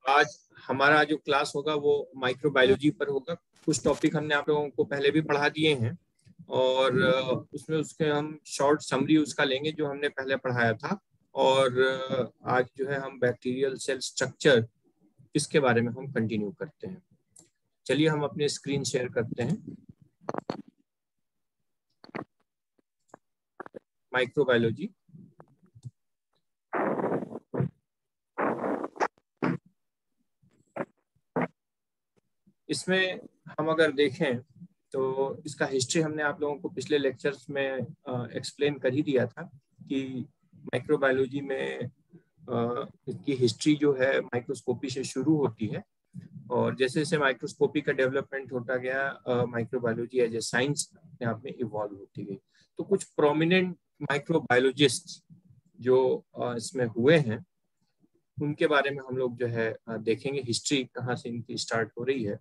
आज हमारा जो क्लास होगा वो माइक्रोबायोलॉजी पर होगा। कुछ टॉपिक हमने आप लोगों को पहले भी पढ़ा दिए हैं और उसमें उसके हम शॉर्ट समरी उसका लेंगे जो हमने पहले पढ़ाया था। और आज जो है हम बैक्टीरियल सेल स्ट्रक्चर इसके बारे में हम कंटिन्यू करते हैं। चलिए हम अपने स्क्रीन शेयर करते हैं। माइक्रोबायोलॉजी इसमें हम अगर देखें तो इसका हिस्ट्री हमने आप लोगों को पिछले लेक्चर्स में एक्सप्लेन कर ही दिया था कि माइक्रोबायोलॉजी में इसकी हिस्ट्री जो है माइक्रोस्कोपी से शुरू होती है और जैसे जैसे माइक्रोस्कोपी का डेवलपमेंट होता गया माइक्रोबायोलॉजी एज ए साइंस अपने आप में इवॉल्व होती गई। तो कुछ प्रोमिनेंट माइक्रोबायोलॉजिस्ट जो इसमें हुए हैं उनके बारे में हम लोग जो है देखेंगे हिस्ट्री कहाँ से इनकी स्टार्ट हो रही है।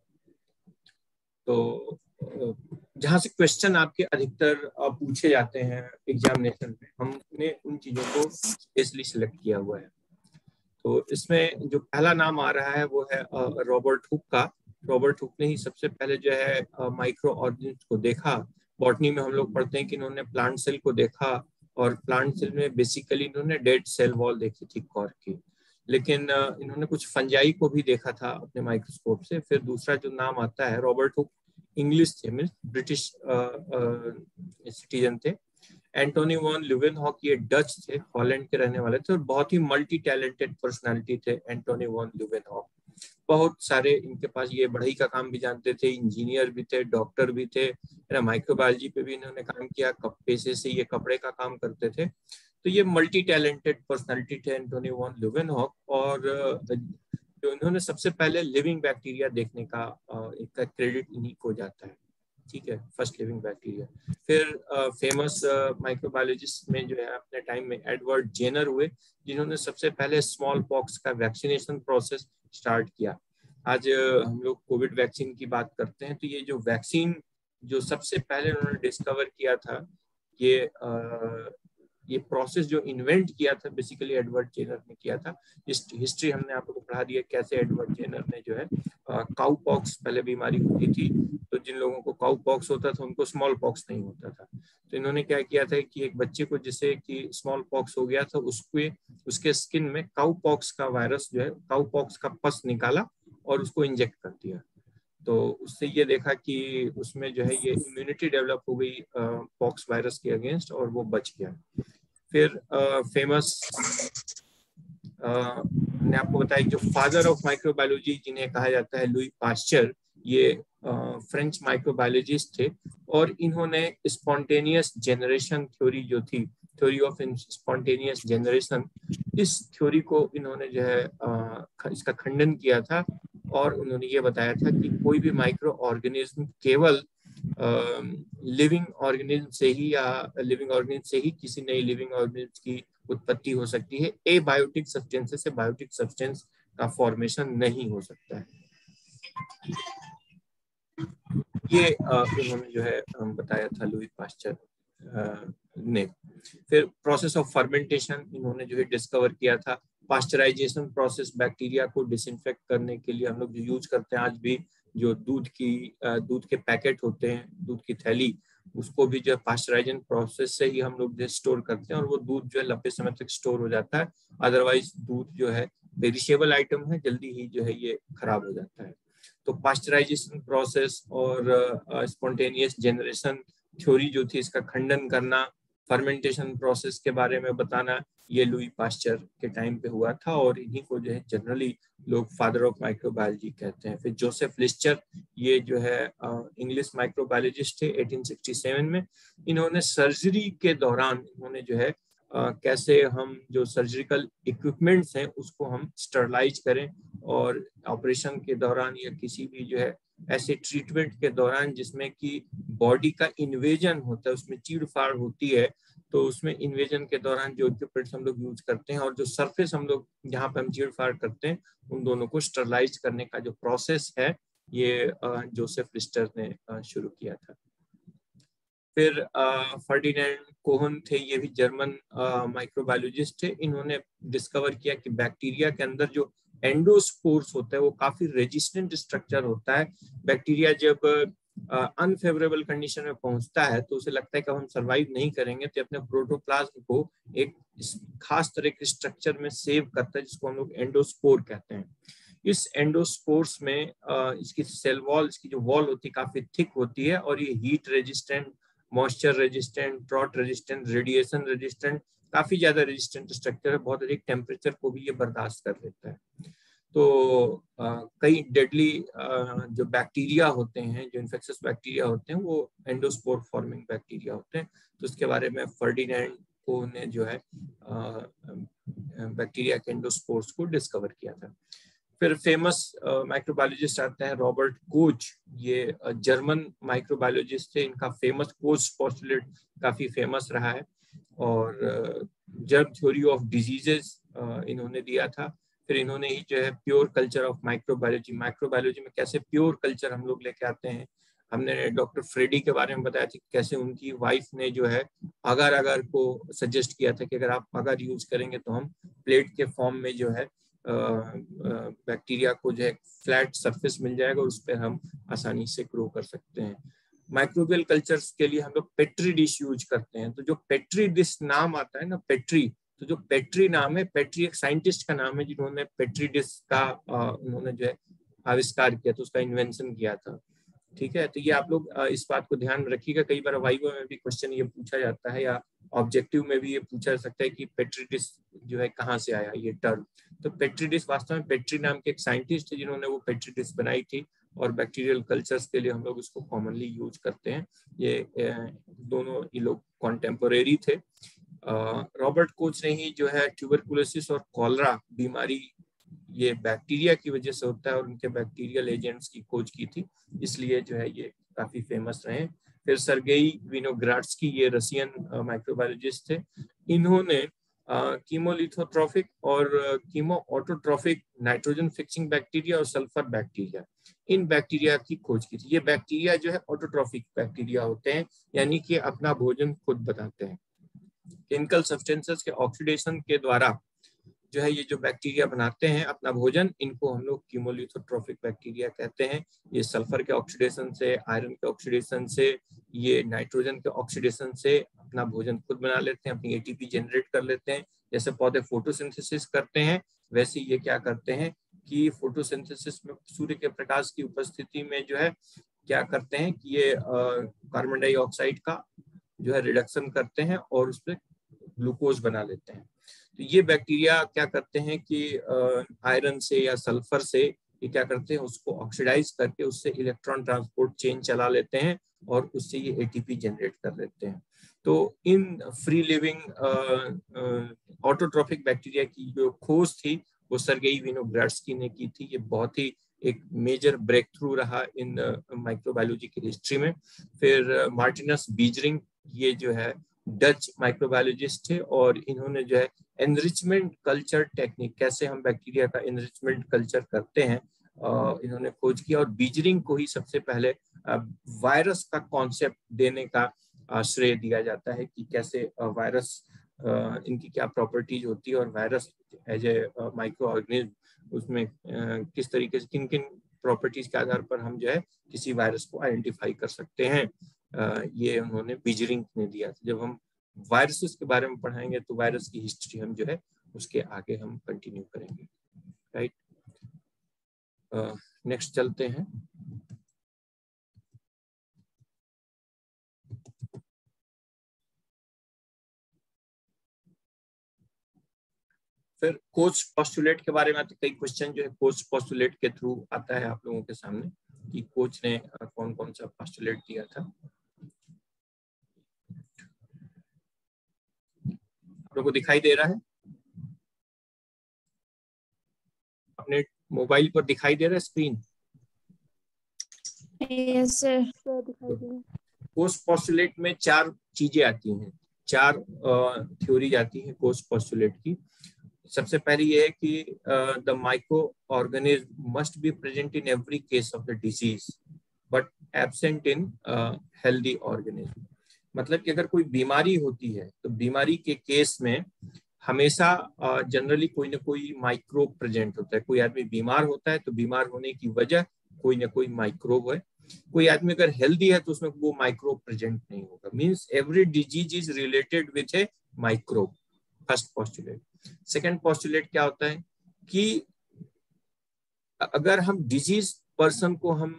तो जहाँ से क्वेश्चन आपके अधिकतर पूछे जाते हैं एग्जामिनेशन में, हमने उन चीज़ों को स्पेशली सिलेक्ट किया हुआ है। तो इसमें जो पहला नाम आ रहा है वो है रॉबर्ट हुक का। रॉबर्ट हुक ने ही सबसे पहले जो है माइक्रो ऑर्गेनिज्म को देखा। बॉटनी में हम लोग पढ़ते हैं कि इन्होंने प्लांट सेल को देखा और प्लांट सेल में बेसिकली इन्होंने डेड सेल वॉल देखी थी कॉर्क की, लेकिन इन्होंने कुछ फंजाई को भी देखा था अपने माइक्रोस्कोप से। फिर दूसरा जो नाम आता है, रॉबर्ट हुक इंग्लिश थे, मीन्स ब्रिटिश सिटीजन थे। एंटोनी वॉन ल्यूवेनहॉक ये डच थे, हॉलैंड के रहने वाले थे और बहुत ही मल्टी टैलेंटेड पर्सनालिटी थे एंटोनी वॉन ल्यूवेनहॉक। बहुत सारे इनके पास, ये बढ़ई का काम भी जानते थे, इंजीनियर भी थे, डॉक्टर भी थे, माइक्रोबायोलॉजी पे भी इन्होंने काम किया, पेशे से ये कपड़े का काम करते थे। तो ये मल्टी टैलेंटेड पर्सनालिटी थे एंटोनी वॉन ल्यूवेनहॉक। और जो इन्होंने सबसे पहले लिविंग बैक्टीरिया देखने का एक क्रेडिट इन्हीं को जाता है, ठीक है, फर्स्ट लिविंग बैक्टीरिया। फिर फेमस माइक्रोबायोलॉजिस्ट में जो है अपने टाइम में एडवर्ड जेनर हुए, जिन्होंने सबसे पहले स्मॉल पॉक्स का वैक्सीनेशन प्रोसेस स्टार्ट किया। आज हम लोग कोविड वैक्सीन की बात करते हैं, तो ये जो वैक्सीन जो सबसे पहले उन्होंने डिस्कवर किया था, ये प्रोसेस जो इन्वेंट किया था बेसिकली एडवर्ड जेनर ने किया था। इस हिस्ट्री हमने आपको पढ़ा दिया कैसे एडवर्ड जेनर ने जो है काउ पॉक्स पहले बीमारी होती थी, तो जिन लोगों को काउ पॉक्स होता था उनको स्मॉल पॉक्स नहीं होता था। तो इन्होंने क्या किया था कि एक बच्चे को जिसे कि स्मॉल पॉक्स हो गया था उसके स्किन में काउ पॉक्स का वायरस जो है, काउ पॉक्स का पस निकाला और उसको इंजेक्ट कर दिया। तो उससे ये देखा कि उसमें जो है ये इम्यूनिटी डेवलप हो गई पॉक्स वायरस के अगेंस्ट और वो बच गया। फिर फेमस मैंने आपको बताया जो फादर ऑफ माइक्रोबायोलॉजी जिन्हें कहा जाता है, लुई पास्चर, ये फ्रेंच माइक्रोबायोलॉजिस्ट थे और इन्होंने स्पॉन्टेनियस जनरेशन थ्योरी जो थी, थ्योरी ऑफ स्पॉन्टेनियस जनरेशन, इस थ्योरी को इन्होंने जो है इसका खंडन किया था और उन्होंने ये बताया था कि कोई भी माइक्रो ऑर्गेनिज्म केवल लिविंग ऑर्गेनिज्म से ही या लिविंग ऑर्गेनिज्म से ही किसी नई लिविंग ऑर्गेनिज्म की उत्पत्ति हो सकती है। एबायोटिक सब्सटेंसेस से बायोटिक सब्सटेंस का फॉर्मेशन नहीं हो सकता है। ये उन्होंने जो है बताया था लुई पास्चर ने। फिर प्रोसेस ऑफ फर्मेंटेशन इन्होंने जो है डिस्कवर किया था। पास्चराइजेशन प्रोसेस, बैक्टीरिया को डिसइंफेक्ट करने के लिए हम लोग जो यूज करते हैं आज भी, जो दूध के पैकेट होते हैं, दूध की थैली, उसको भी जो है पास्चराइजेशन प्रोसेस से ही हम लोग जो स्टोर करते हैं और वो दूध जो है लंबे समय तक स्टोर हो जाता है। अदरवाइज दूध जो है पेरिशेबल आइटम है, जल्दी ही जो है ये खराब हो जाता है। तो पास्चराइजेशन प्रोसेस और स्पॉन्टेनियस जनरेशन थ्योरी जो थी इसका खंडन करना, फर्मेंटेशन प्रोसेस के बारे में बताना, ये लुई पास्चर के टाइम पे हुआ था और इन्हीं को जो है जनरली लोग फादर ऑफ माइक्रोबायोलॉजी कहते हैं। फिर जोसेफ लिस्टर, ये जो है इंग्लिश माइक्रोबायोलॉजिस्ट थे 1867 में। इन्होंने सर्जरी के दौरान इन्होंने जो है कैसे हम जो सर्जिकल इक्विपमेंट्स हैं उसको हम स्टरलाइज करें और ऑपरेशन के दौरान या किसी भी जो है ऐसे ट्रीटमेंट के दौरान जिसमें कि बॉडी का इन्वेजन होता है, उसमें चीड़-फाड़ होती है, तो उसमें इन्वेजन के दौरान जो इक्विपमेंट्स हम लोग यूज करते हैं और जो सरफेस हम लोग जहाँ पे हम चीड़-फाड़ करते हैं, उन दोनों को स्टरलाइज करने का जो प्रोसेस है ये जोसेफ लिस्टर ने शुरू किया था। फिर फर्डिनेंड कोहन थे, ये भी जर्मन माइक्रोबायोलॉजिस्ट थे। इन्होंने डिस्कवर किया कि बैक्टीरिया के अंदर जो एंडोस्पोर्स होता है वो काफी रेजिस्टेंट स्ट्रक्चर होता है। बैक्टीरिया जब अनफेवरेबल कंडीशन में पहुंचता है तो उसे लगता है कि हम सरवाइव नहीं करेंगे, तो अपने प्रोटोप्लाज्म को एक खास तरह के स्ट्रक्चर में सेव करता है जिसको हम लोग एंडोस्पोर कहते हैं। इस एंडोस्पोर्स में इसकी सेल वॉल, इसकी जो वॉल होती है काफी थिक होती है और ये heat resistant, moisture resistant, drought resistant, radiation resistant, काफी ज्यादा रेजिस्टेंट स्ट्रक्चर है। बहुत अधिक टेम्परेचर को भी ये बर्दाश्त कर लेता है। तो कई डेडली जो बैक्टीरिया होते हैं, जो इन्फेक्शियस बैक्टीरिया होते हैं, वो एंडोस्पोर फॉर्मिंग बैक्टीरिया होते हैं। तो उसके बारे में फर्डिनेंड को ने जो है बैक्टीरिया के एंडोस्पोर्स को डिस्कवर किया था। फिर फेमस माइक्रोबायोलॉजिस्ट आते हैं रॉबर्ट कोच। ये जर्मन माइक्रोबायोलॉजिस्ट थे। इनका फेमस कोच पोस्टुलेट काफी फेमस रहा है और जर्म थ्योरी ऑफ डिजीजेस इन्होंने दिया था। फिर इन्होंने ही जो है pure culture of microbiology, microbiology में कैसे प्योर कल्चर हम लोग लेके आते हैं। हमने डॉक्टर फ्रेडी के बारे में बताया था कैसे उनकी वाइफ ने जो है अगर अगर को सजेस्ट किया था कि अगर आप अगर यूज करेंगे तो हम प्लेट के फॉर्म में जो है बैक्टीरिया को जो है फ्लैट सरफेस मिल जाएगा और उस पर हम आसानी से ग्रो कर सकते हैं। माइक्रोबियल कल्चर्स के लिए हम लोग पेट्री डिश यूज करते हैं। तो जो पेट्री डिश नाम आता है ना, पेट्री, तो जो पेट्री नाम है, पेट्री एक साइंटिस्ट का नाम है जिन्होंने पेट्री डिश का उन्होंने जो है आविष्कार किया था, उसका इन्वेंशन किया था। ठीक है, तो ये आप लोग इस बात को ध्यान रखिएगा। कई बार वाइवा में भी क्वेश्चन ये पूछा जाता है या ऑब्जेक्टिव में भी ये पूछा जा सकता है कि पेट्री डिश जो है कहाँ से आया ये टर्म। तो पेट्री डिश वास्तव में पेट्री नाम के एक साइंटिस्ट थे जिन्होंने वो पेट्री डिश बनाई थी और बैक्टीरियल कल्चर्स के लिए हम लोग उसको कॉमनली यूज करते हैं। ये दोनों ये लोग कॉन्टेम्पोरेरी थे। रॉबर्ट कोच ने ही जो है ट्यूबरकुलोसिस और कॉलरा बीमारी ये बैक्टीरिया की वजह से होता है और उनके बैक्टीरियल एजेंट्स की खोज की थी, इसलिए जो है ये काफी फेमस रहे। फिर सर्गेई विनोग्राड्स्की, ये रशियन माइक्रोबायोलॉजिस्ट थे। इन्होंने कीमोलिथोट्रॉफिक और chemo autotrophic nitrogen fixing bacteria और सल्फर बैक्टीरिया, इन बैक्टीरिया की खोज की थी। ये बैक्टीरिया जो है ऑटोट्रॉफिक बैक्टीरिया होते हैं, यानी कि अपना भोजन खुद बनाते हैं। केमिकल सब्सटेंसेस के ऑक्सीडेशन के द्वारा जो है ये जो बैक्टीरिया बनाते हैं अपना भोजन, इनको हम लोग कीमोलिथोट्रॉफिक बैक्टीरिया कहते हैं। ये सल्फर के ऑक्सीडेशन से, आयरन के ऑक्सीडेशन से, ये नाइट्रोजन के ऑक्सीडेशन से अपना भोजन खुद बना लेते हैं, अपनी एटीपी जनरेट कर लेते हैं। जैसे पौधे फोटोसिंथेसिस करते हैं वैसे ये क्या करते हैं कि फोटोसिंथेसिस में सूर्य के प्रकाश की उपस्थिति में जो है क्या करते हैं कि ये कार्बन डाइऑक्साइड का जो है रिडक्शन करते हैं और उस पर ग्लूकोज बना लेते हैं। तो ये बैक्टीरिया क्या करते हैं कि आयरन से या सल्फर से ये क्या करते हैं उसको ऑक्सीडाइज करके उससे इलेक्ट्रॉन ट्रांसपोर्ट चेन चला लेते हैं और उससे ये एटीपी जनरेट कर लेते हैं। तो in free living autotrophic bacteria की जो खोज थी वो सर्गेई विनोग्राड्स्की ने की थी। ये बहुत ही एक मेजर ब्रेक थ्रू रहा इन माइक्रोबायोलॉजी की हिस्ट्री में। फिर मार्टिनस बीजरिंग, ये जो है डच माइक्रोबायोलॉजिस्ट थे और इन्होंने जो है एनरिचमेंट कल्चर टेक्निक, कैसे हम बैक्टीरिया का एनरिचमेंट कल्चर करते हैं, इन्होंने खोज किया। और बीजरिंग को ही सबसे पहले वायरस का कॉन्सेप्ट देने का श्रेय दिया जाता है कि कैसे वायरस इनकी क्या प्रॉपर्टीज होती है और virus as a microorganism उसमें किस तरीके से किन किन प्रॉपर्टीज के आधार पर हम जो है किसी वायरस को आइडेंटिफाई कर सकते हैं। ये उन्होंने बीजरिंग ने दिया था। जब हम वायरसेस के बारे में पढ़ाएंगे तो वायरस की हिस्ट्री हम जो है उसके आगे हम कंटिन्यू करेंगे। राइट, नेक्स्ट चलते हैं। फिर कोच पोस्टुलेट के बारे में आते कई क्वेश्चन जो है कोच पोस्टुलेट के थ्रू आता है आप लोगों के सामने कि कोच ने कौन कौन सा पोस्टुलेट दिया था। आप लोगों को दिखाई दे रहा है? अपने मोबाइल पर दिखाई दे रहा है स्क्रीन? यस सर, दिखाई दे रहा है। कोच पोस्टुलेट में 4 चीजें आती हैं, 4 थ्योरीज आती हैं कोच पोस्टुलेट की। सबसे पहली ये है कि the micro organism must be present in every case of the disease but absent in healthy organism. मतलब कि अगर कोई बीमारी होती है तो बीमारी के केस में हमेशा जनरली कोई ना कोई माइक्रोब प्रेजेंट होता है। कोई आदमी बीमार होता है तो बीमार होने की वजह कोई ना कोई माइक्रोब है। कोई आदमी अगर हेल्दी है तो उसमें वो माइक्रोब प्रेजेंट नहीं होगा। Means every disease is related with A microbe. First postulate. Second postulate क्या होता है कि अगर हम डिजीज पर्सन को हम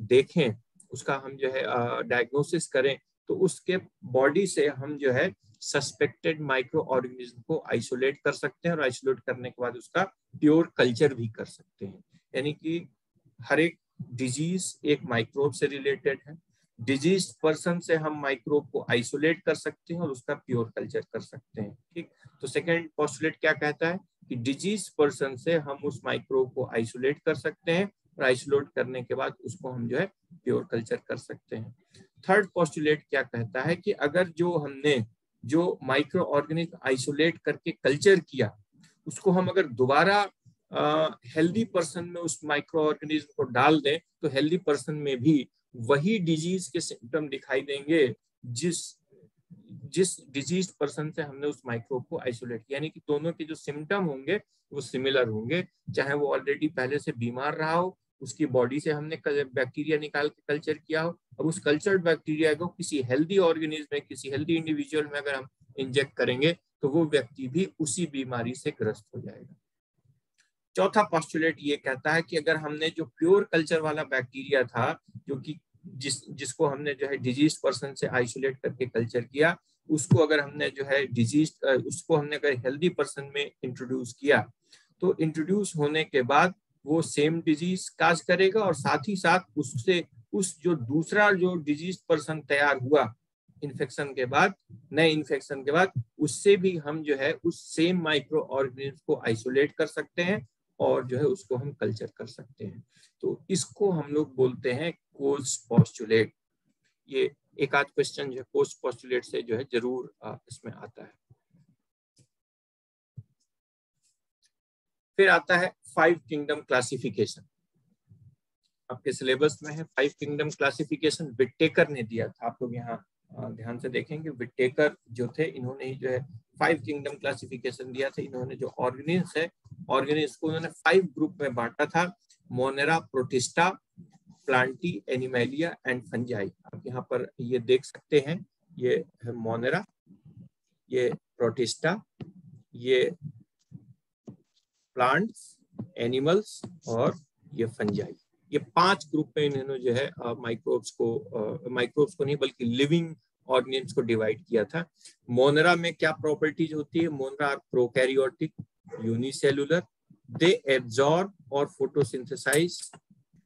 देखें, उसका हम जो है डायग्नोसिस करें, तो उसके बॉडी से हम जो है सस्पेक्टेड माइक्रो ऑर्गेनिज्म को आइसोलेट कर सकते हैं, और आइसोलेट करने के बाद उसका प्योर कल्चर भी कर सकते हैं। यानी कि हर एक डिजीज एक माइक्रोब से रिलेटेड है। डिजीज पर्सन से हम माइक्रोब को आइसोलेट कर सकते हैं और उसका प्योर कल्चर कर सकते हैं। ठीक, तो सेकेंड पोस्टुलेट क्या कहता है कि डिजीज पर्सन से हम उस माइक्रोब को आइसोलेट कर सकते हैं, और आइसोलेट करने के बाद उसको हम जो है प्योर कल्चर कर सकते हैं। थर्ड पोस्टुलेट क्या कहता है कि अगर जो हमने जो माइक्रो ऑर्गेनिज्म आइसोलेट करके कल्चर किया, उसको हम अगर दोबारा हेल्दी पर्सन में उस माइक्रो ऑर्गेनिज्म को डाल दें, तो हेल्दी पर्सन में भी वही डिजीज के सिम्टम दिखाई देंगे जिस डिजीज पर्सन से हमने उस माइक्रोब को आइसोलेट किया। यानी कि दोनों के जो सिम्टम होंगे वो सिमिलर होंगे, चाहे वो ऑलरेडी पहले से बीमार रहा हो, उसकी बॉडी से हमने बैक्टीरिया निकाल के कल्चर किया हो, अब उस कल्चर्ड बैक्टीरिया को किसी हेल्दी ऑर्गेनिज्म में, किसी हेल्दी इंडिविजुअल में अगर हम इंजेक्ट करेंगे, तो वो व्यक्ति भी उसी बीमारी से ग्रस्त हो जाएगा। चौथा पोस्टुलेट ये कहता है कि अगर हमने जो प्योर कल्चर वाला बैक्टीरिया था, जो कि जिसको हमने जो है डिजीज पर्सन से आइसोलेट करके कल्चर किया, उसको अगर हमने जो है उसको हमने अगर हेल्दी पर्सन में इंट्रोड्यूस किया, तो इंट्रोड्यूस होने के बाद वो सेम डिजीज काज करेगा, और साथ ही साथ उससे उस जो दूसरा जो डिजीज पर्सन तैयार हुआ इन्फेक्शन के बाद, नए इन्फेक्शन के बाद, उससे भी हम जो है उस सेम माइक्रो ऑर्गेनिज्म को आइसोलेट कर सकते हैं और जो है उसको हम कल्चर कर सकते हैं। तो इसको हम लोग बोलते हैं कोल्स पोस्टुलेट। ये एक आध क्वेश्चन जो है कोल्स पोस्टुलेट से जो है जरूर इसमें आता है। फिर आता है 5 किंगडम क्लासिफिकेशन। आपके सिलेबस में है 5 किंगडम क्लासिफिकेशन, विटेकर ने दिया था। आप लोग यहाँ ध्यान से देखेंगे, विटेकर जो थे इन्होंने ही जो है 5 किंगडम क्लासिफिकेशन दिया था। इन्होंने जो ऑर्गेनिज्म है, ऑर्गेनिज्म को उन्होंने 5 ग्रुप में बांटा था: Monera, protista, Plantae, animalia and fungi. आप यहाँ पर ये देख सकते हैं, ये है मोनेरा, ये प्रोटिस्टा, ये प्लांट्स, एनिमल्स और ये फंजाई। ये 5 ग्रुप में इन्होंने जो है माइक्रोब्स को नहीं बल्कि लिविंग ऑर्गेनिज्म्स को डिवाइड किया था। मोनेरा में क्या प्रॉपर्टीज होती है? Monera are prokaryotic, unicellular, they absorb और photosynthesize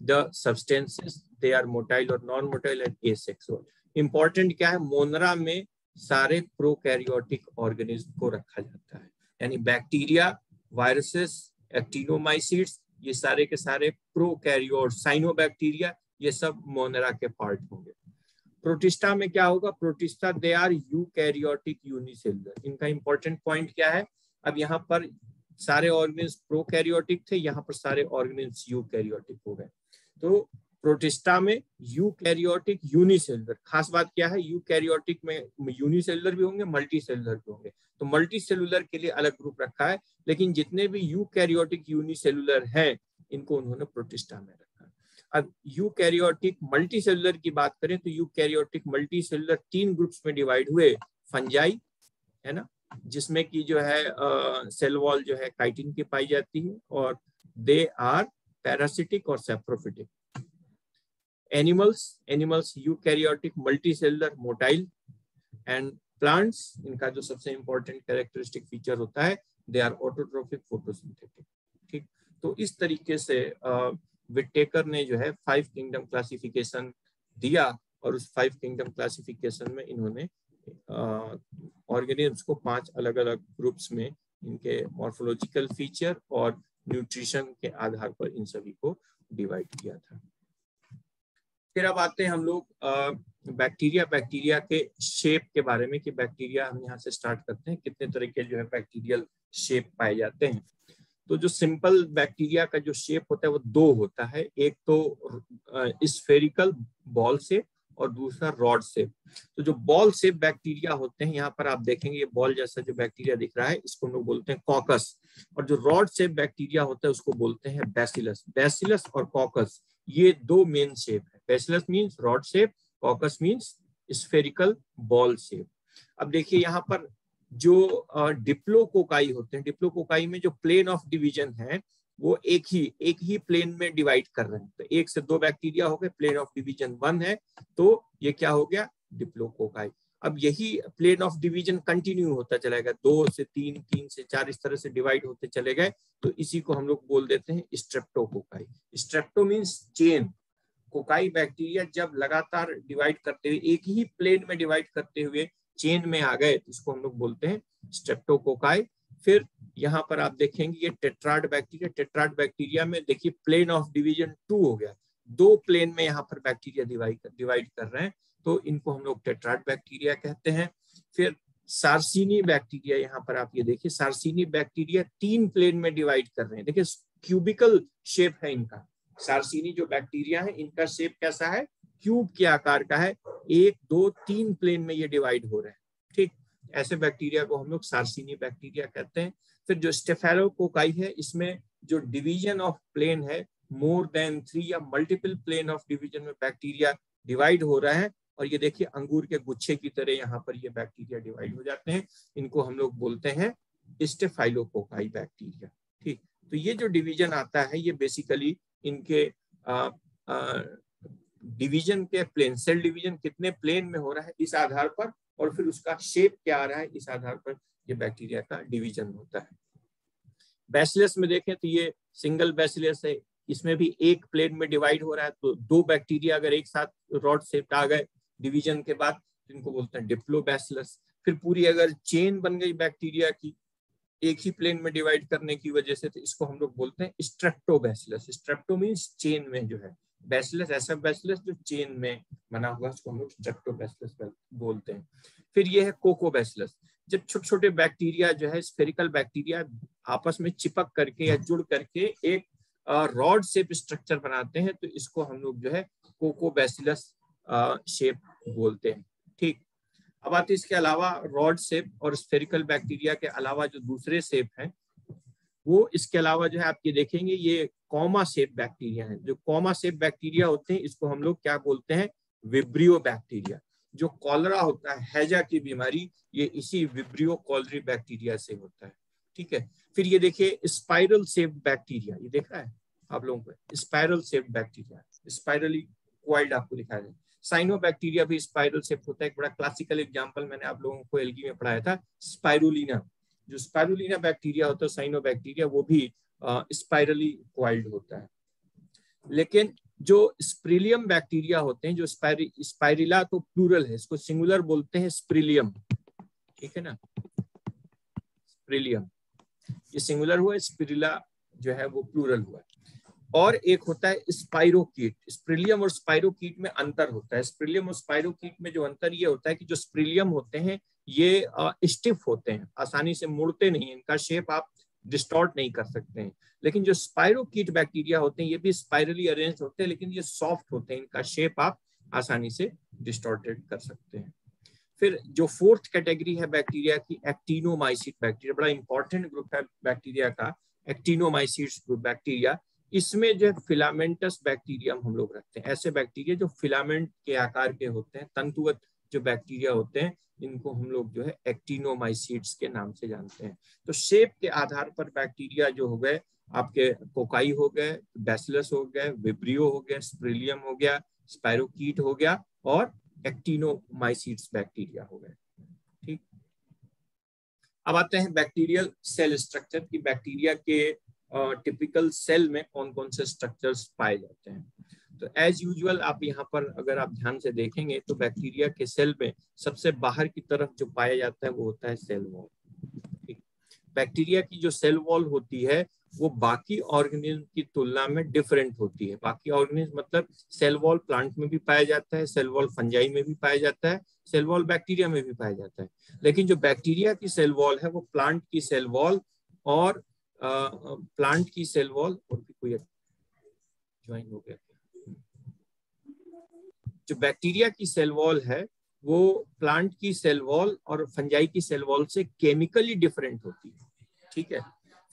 the substances, they are motile और non motile and asexual. Important क्या है, मोनेरा में सारे प्रोकैरियोटिक ऑर्गेनिज्म को रखा जाता है, यानी बैक्टीरिया, वायरसेस, एक्टिनोमाइसिड्स, ये सारे के सारे प्रोकैरियोट, साइनोबैक्टीरिया, ये सब मोनेरा के पार्ट होंगे। प्रोटिस्टा में क्या होगा? Protista they are eukaryotic unicellular. इनका इंपॉर्टेंट पॉइंट क्या है? अब यहाँ पर सारे ऑर्गेनिज्म प्रोकैरियोटिक थे, यहाँ पर सारे ऑर्गेनिज्म यूकैरियोटिक हो गए। तो प्रोटिस्टा में यूकैरियोटिक यूनिसेलुलर। खास बात क्या है, यूकैरियोटिक में यूनिसेलुलर भी होंगे, मल्टी सेलुलर भी होंगे। तो मल्टी सेलुलर के लिए अलग ग्रुप रखा है, लेकिन जितने भी यूकैरियोटिक यूनिसेलुलर हैं इनको उन्होंने प्रोटिस्टा में रखा। अब यूकैरियोटिक मल्टी सेलुलर की बात करें तो यूकैरियोटिक मल्टी सेलुलर 3 ग्रुप्स में डिवाइड हुए। फंजाई है ना, जिसमें की जो है सेल वॉल जो है काइटिन की पाई जाती है, और दे आर पैरासिटिक और saprophytic. Animals eukaryotic multicellular motile, and plants, इनका जो सबसे इंपॉर्टेंट कैरेक्टरिस्टिक फीचर होता है, दे आर ऑटोट्रोफिक, फोटोसिंथेटिक। ठीक, तो इस तरीके से विटेकर ने जो है 5 किंगडम क्लासिफिकेशन दिया, और उस 5 किंगडम क्लासिफिकेशन में इन्होंने ऑर्गेनिज्म्स को 5 अलग अलग ग्रुप्स में इनके मॉर्फोलॉजिकल फीचर और न्यूट्रिशन के आधार पर इन सभी को डिवाइड किया था। फिर अब आते हैं हम लोग बैक्टीरिया के शेप के बारे में, कि बैक्टीरिया, हम यहाँ से स्टार्ट करते हैं, कितने तरह के जो है बैक्टीरियल शेप पाए जाते हैं। तो जो सिंपल बैक्टीरिया का जो शेप होता है वो 2 होता है। एक तो स्फेरिकल बॉल शेप, और दूसरा रॉड शेप। तो जो बॉल शेप बैक्टीरिया होते हैं, यहाँ पर आप देखेंगे ये बॉल जैसा जो बैक्टीरिया दिख रहा है इसको हम लोग बोलते हैं कॉकस, और जो रॉड शेप बैक्टीरिया होता है उसको बोलते हैं बैसिलस। बैसिलस और कॉकस ये दो मेन शेप है। Bacillus means rod shape, caucus means spherical ball shape. अब देखिए यहाँ पर जो डिप्लोकोकाई होते हैं, डिप्लोकोकाई में जो प्लेन ऑफ डिवीजन है वो एक ही प्लेन में डिवाइड कर रहे हैं। तो एक से दो बैक्टीरिया हो गए, प्लेन ऑफ डिवीजन 1 है, तो ये क्या हो गया, डिप्लोकोकाई। अब यही प्लेन ऑफ डिवीजन कंटिन्यू होता चलेगा, 2 से 3, 3 से 4, इस तरह से डिवाइड होते चले गए, तो इसी को हम लोग बोल देते हैं streptococci. Strepto means chain, cocci bacteria जब लगातार डिवाइड करते हुए एक ही प्लेन में डिवाइड करते हुए चेन में आ गए तो इसको हम लोग बोलते हैं स्ट्रेप्टोकोकाई। फिर यहाँ पर आप देखेंगे ये टेट्राड बैक्टीरिया, टेट्राड बैक्टीरिया में देखिए प्लेन ऑफ डिवीजन 2 हो गया, 2 प्लेन में यहाँ पर बैक्टीरिया डिवाइड कर रहे हैं, तो इनको हम लोग टेट्राड बैक्टीरिया कहते हैं। फिर सार्सिनी बैक्टीरिया, यहाँ पर आप ये देखिए सार्सिनी बैक्टीरिया 3 प्लेन में डिवाइड कर रहे हैं, देखिए क्यूबिकल शेप है इनका। सार्सिनी जो बैक्टीरिया है इनका शेप कैसा है, क्यूब के आकार का है, 1, 2, 3 प्लेन में ये डिवाइड हो रहे हैं। ठीक, ऐसे बैक्टीरिया को हम लोग सार्सिनी बैक्टीरिया कहते हैं। फिर जो स्टेफेलोकोकाई है इसमें जो डिवीजन ऑफ प्लेन है, मोर देन 3 या मल्टीपल प्लेन ऑफ डिवीजन में बैक्टीरिया डिवाइड हो रहा है, और ये देखिए अंगूर के गुच्छे की तरह यहाँ पर ये बैक्टीरिया डिवाइड हो जाते हैं, इनको हम लोग बोलते हैं स्टेफाइलोकोकाई बैक्टीरिया। ठीक, तो ये जो डिवीजन आता है ये बेसिकली इनके डिवीजन के प्लेन, सेल डिवीजन कितने प्लेन में हो रहा है इस आधार पर, और फिर उसका शेप क्या आ रहा है इस आधार पर ये बैक्टीरिया का डिवीजन होता है। बैसिलस में देखें तो ये सिंगल बैसिलस है, इसमें भी एक प्लेन में डिवाइड हो रहा है, तो 2 बैक्टीरिया अगर एक साथ रॉड शेप आ गए डिवीजन के बाद तो इनको बोलते हैं डिप्लोबैसिलस। फिर पूरी अगर चेन बन गई बैक्टीरिया की एक ही प्लेन में डिवाइड करने की वजह से, तो इसको हम लोग बोलते हैं स्ट्रेप्टोबैसिलस। स्ट्रेप्टो मींस चेन में जो है, बैसिलस ऐसा बैसिलस जो चेन में बना हुआ उसको हम लोग स्ट्रेप्टोबैसिलस बोलते हैं। फिर ये है कोकोबैसिलस, जब छोटे छोटे बैक्टीरिया जो है स्फेरिकल बैक्टीरिया आपस में चिपक करके या जुड़ करके एक रॉड शेप स्ट्रक्चर बनाते हैं, तो इसको हम लोग जो है कोकोबैसिलस शेप बोलते हैं। ठीक, अब आते इसके अलावा रॉड शेप और स्फेरिकल बैक्टीरिया के अलावा जो दूसरे शेप हैं वो इसके अलावा जो है आप ये देखेंगे ये कॉमा शेप बैक्टीरिया है। जो कॉमा शेप बैक्टीरिया होते हैं इसको हम लोग क्या बोलते हैं, विब्रियो बैक्टीरिया। जो कॉलरा होता है, हैजा की बीमारी, ये इसी विब्रियो कॉलरी बैक्टीरिया से होता है। ठीक है, फिर ये देखिए स्पाइरल शेप बैक्टीरिया, ये देख रहा है आप लोगों को, spiral shape bacteria, spirally coiled आपको लिखा है। साइनोबैक्टीरिया भी स्पाइरल शेप होता है। एक बड़ा क्लासिकल एग्जांपल मैंने आप लोगों को एल्गी में पढ़ाया था, स्पाइरुलिना। जो स्पाइरुलिना बैक्टीरिया होता है साइनोबैक्टीरिया, वो भी स्पाइरली क्वाइल्ड होता है। लेकिन जो स्प्रिलियम बैक्टीरिया होते हैं, जो स्पाइरिला तो प्लूरल है, इसको सिंगुलर बोलते हैं स्प्रिलियम, ठीक है ना, स्प्रिलियम ये सिंगुलर हुआ, स्पिरिला जो है वो प्लूरल हुआ। और एक होता है स्पाइरोकीट। स्प्रिलियम और स्पाइरोकीट में अंतर होता है। स्प्रिलियम और स्पाइरोकीट में जो अंतर ये होता है कि जो स्प्रिलियम होते हैं ये स्टिफ होते हैं, आसानी से मुड़ते नहीं, इनका शेप आप डिस्टॉर्ट नहीं कर सकते हैं। लेकिन जो स्पाइरोकीट बैक्टीरिया होते हैं ये भी स्पाइरली अरेंज होते हैं, लेकिन ये सॉफ्ट होते हैं, इनका शेप आप आसानी से डिस्टॉर्टेड कर सकते हैं। फिर जो 4th कैटेगरी है बैक्टीरिया की, एक्टिनोमाइसीट बैक्टीरिया, बड़ा इंपॉर्टेंट ग्रुप है बैक्टीरिया का, एक्टिनोमाइसीट्स ग्रुप बैक्टीरिया। इसमें जो फिलामेंटस बैक्टीरियम हम लोग रखते हैं, ऐसे बैक्टीरिया जो फिलामेंट के आकार के होते हैं, तंतुवत जो बैक्टीरिया होते हैं, इनको हम लोग जो है एक्टिनोमाइसीट्स के नाम से जानते हैं। तो शेप के आधार पर बैक्टीरिया जो हो गए आपके, कोकाई हो गए, बैसिलस हो गए, विब्रियो हो गया, स्प्रिलियम हो गया, स्पाइरोकीट हो गया, और एक्टिनोमाइसीट्स बैक्टीरिया हो गए। ठीक, अब आते हैं बैक्टीरियल सेल स्ट्रक्चर की, बैक्टीरिया के टिपिकल सेल में कौन कौन से स्ट्रक्चर्स पाए जाते हैं। तो एज यूजुअल आप यहाँ पर अगर आप ध्यान से देखेंगे तो बैक्टीरिया के सेल में सबसे बाहर की तरफ जो पाया जाता है वो होता है सेल वॉल। ठीक, बैक्टीरिया की जो सेल वॉल होती है वो बाकी ऑर्गेनिज्म की तुलना में डिफरेंट होती है। बाकी ऑर्गेनिज्म मतलब सेल वॉल प्लांट में भी पाया जाता है, सेल वॉल फंजाई में भी पाया जाता है, सेल वॉल बैक्टीरिया में भी पाया जाता है। लेकिन जो बैक्टीरिया की सेल वॉल है वो प्लांट की सेल वॉल और प्लांट की सेल वॉल, और भी कोई ज्वाइन हो गया, जो बैक्टीरिया की सेल वॉल है वो प्लांट की सेल वॉल और फंजाई की सेल वॉल से केमिकली डिफरेंट होती है, ठीक है।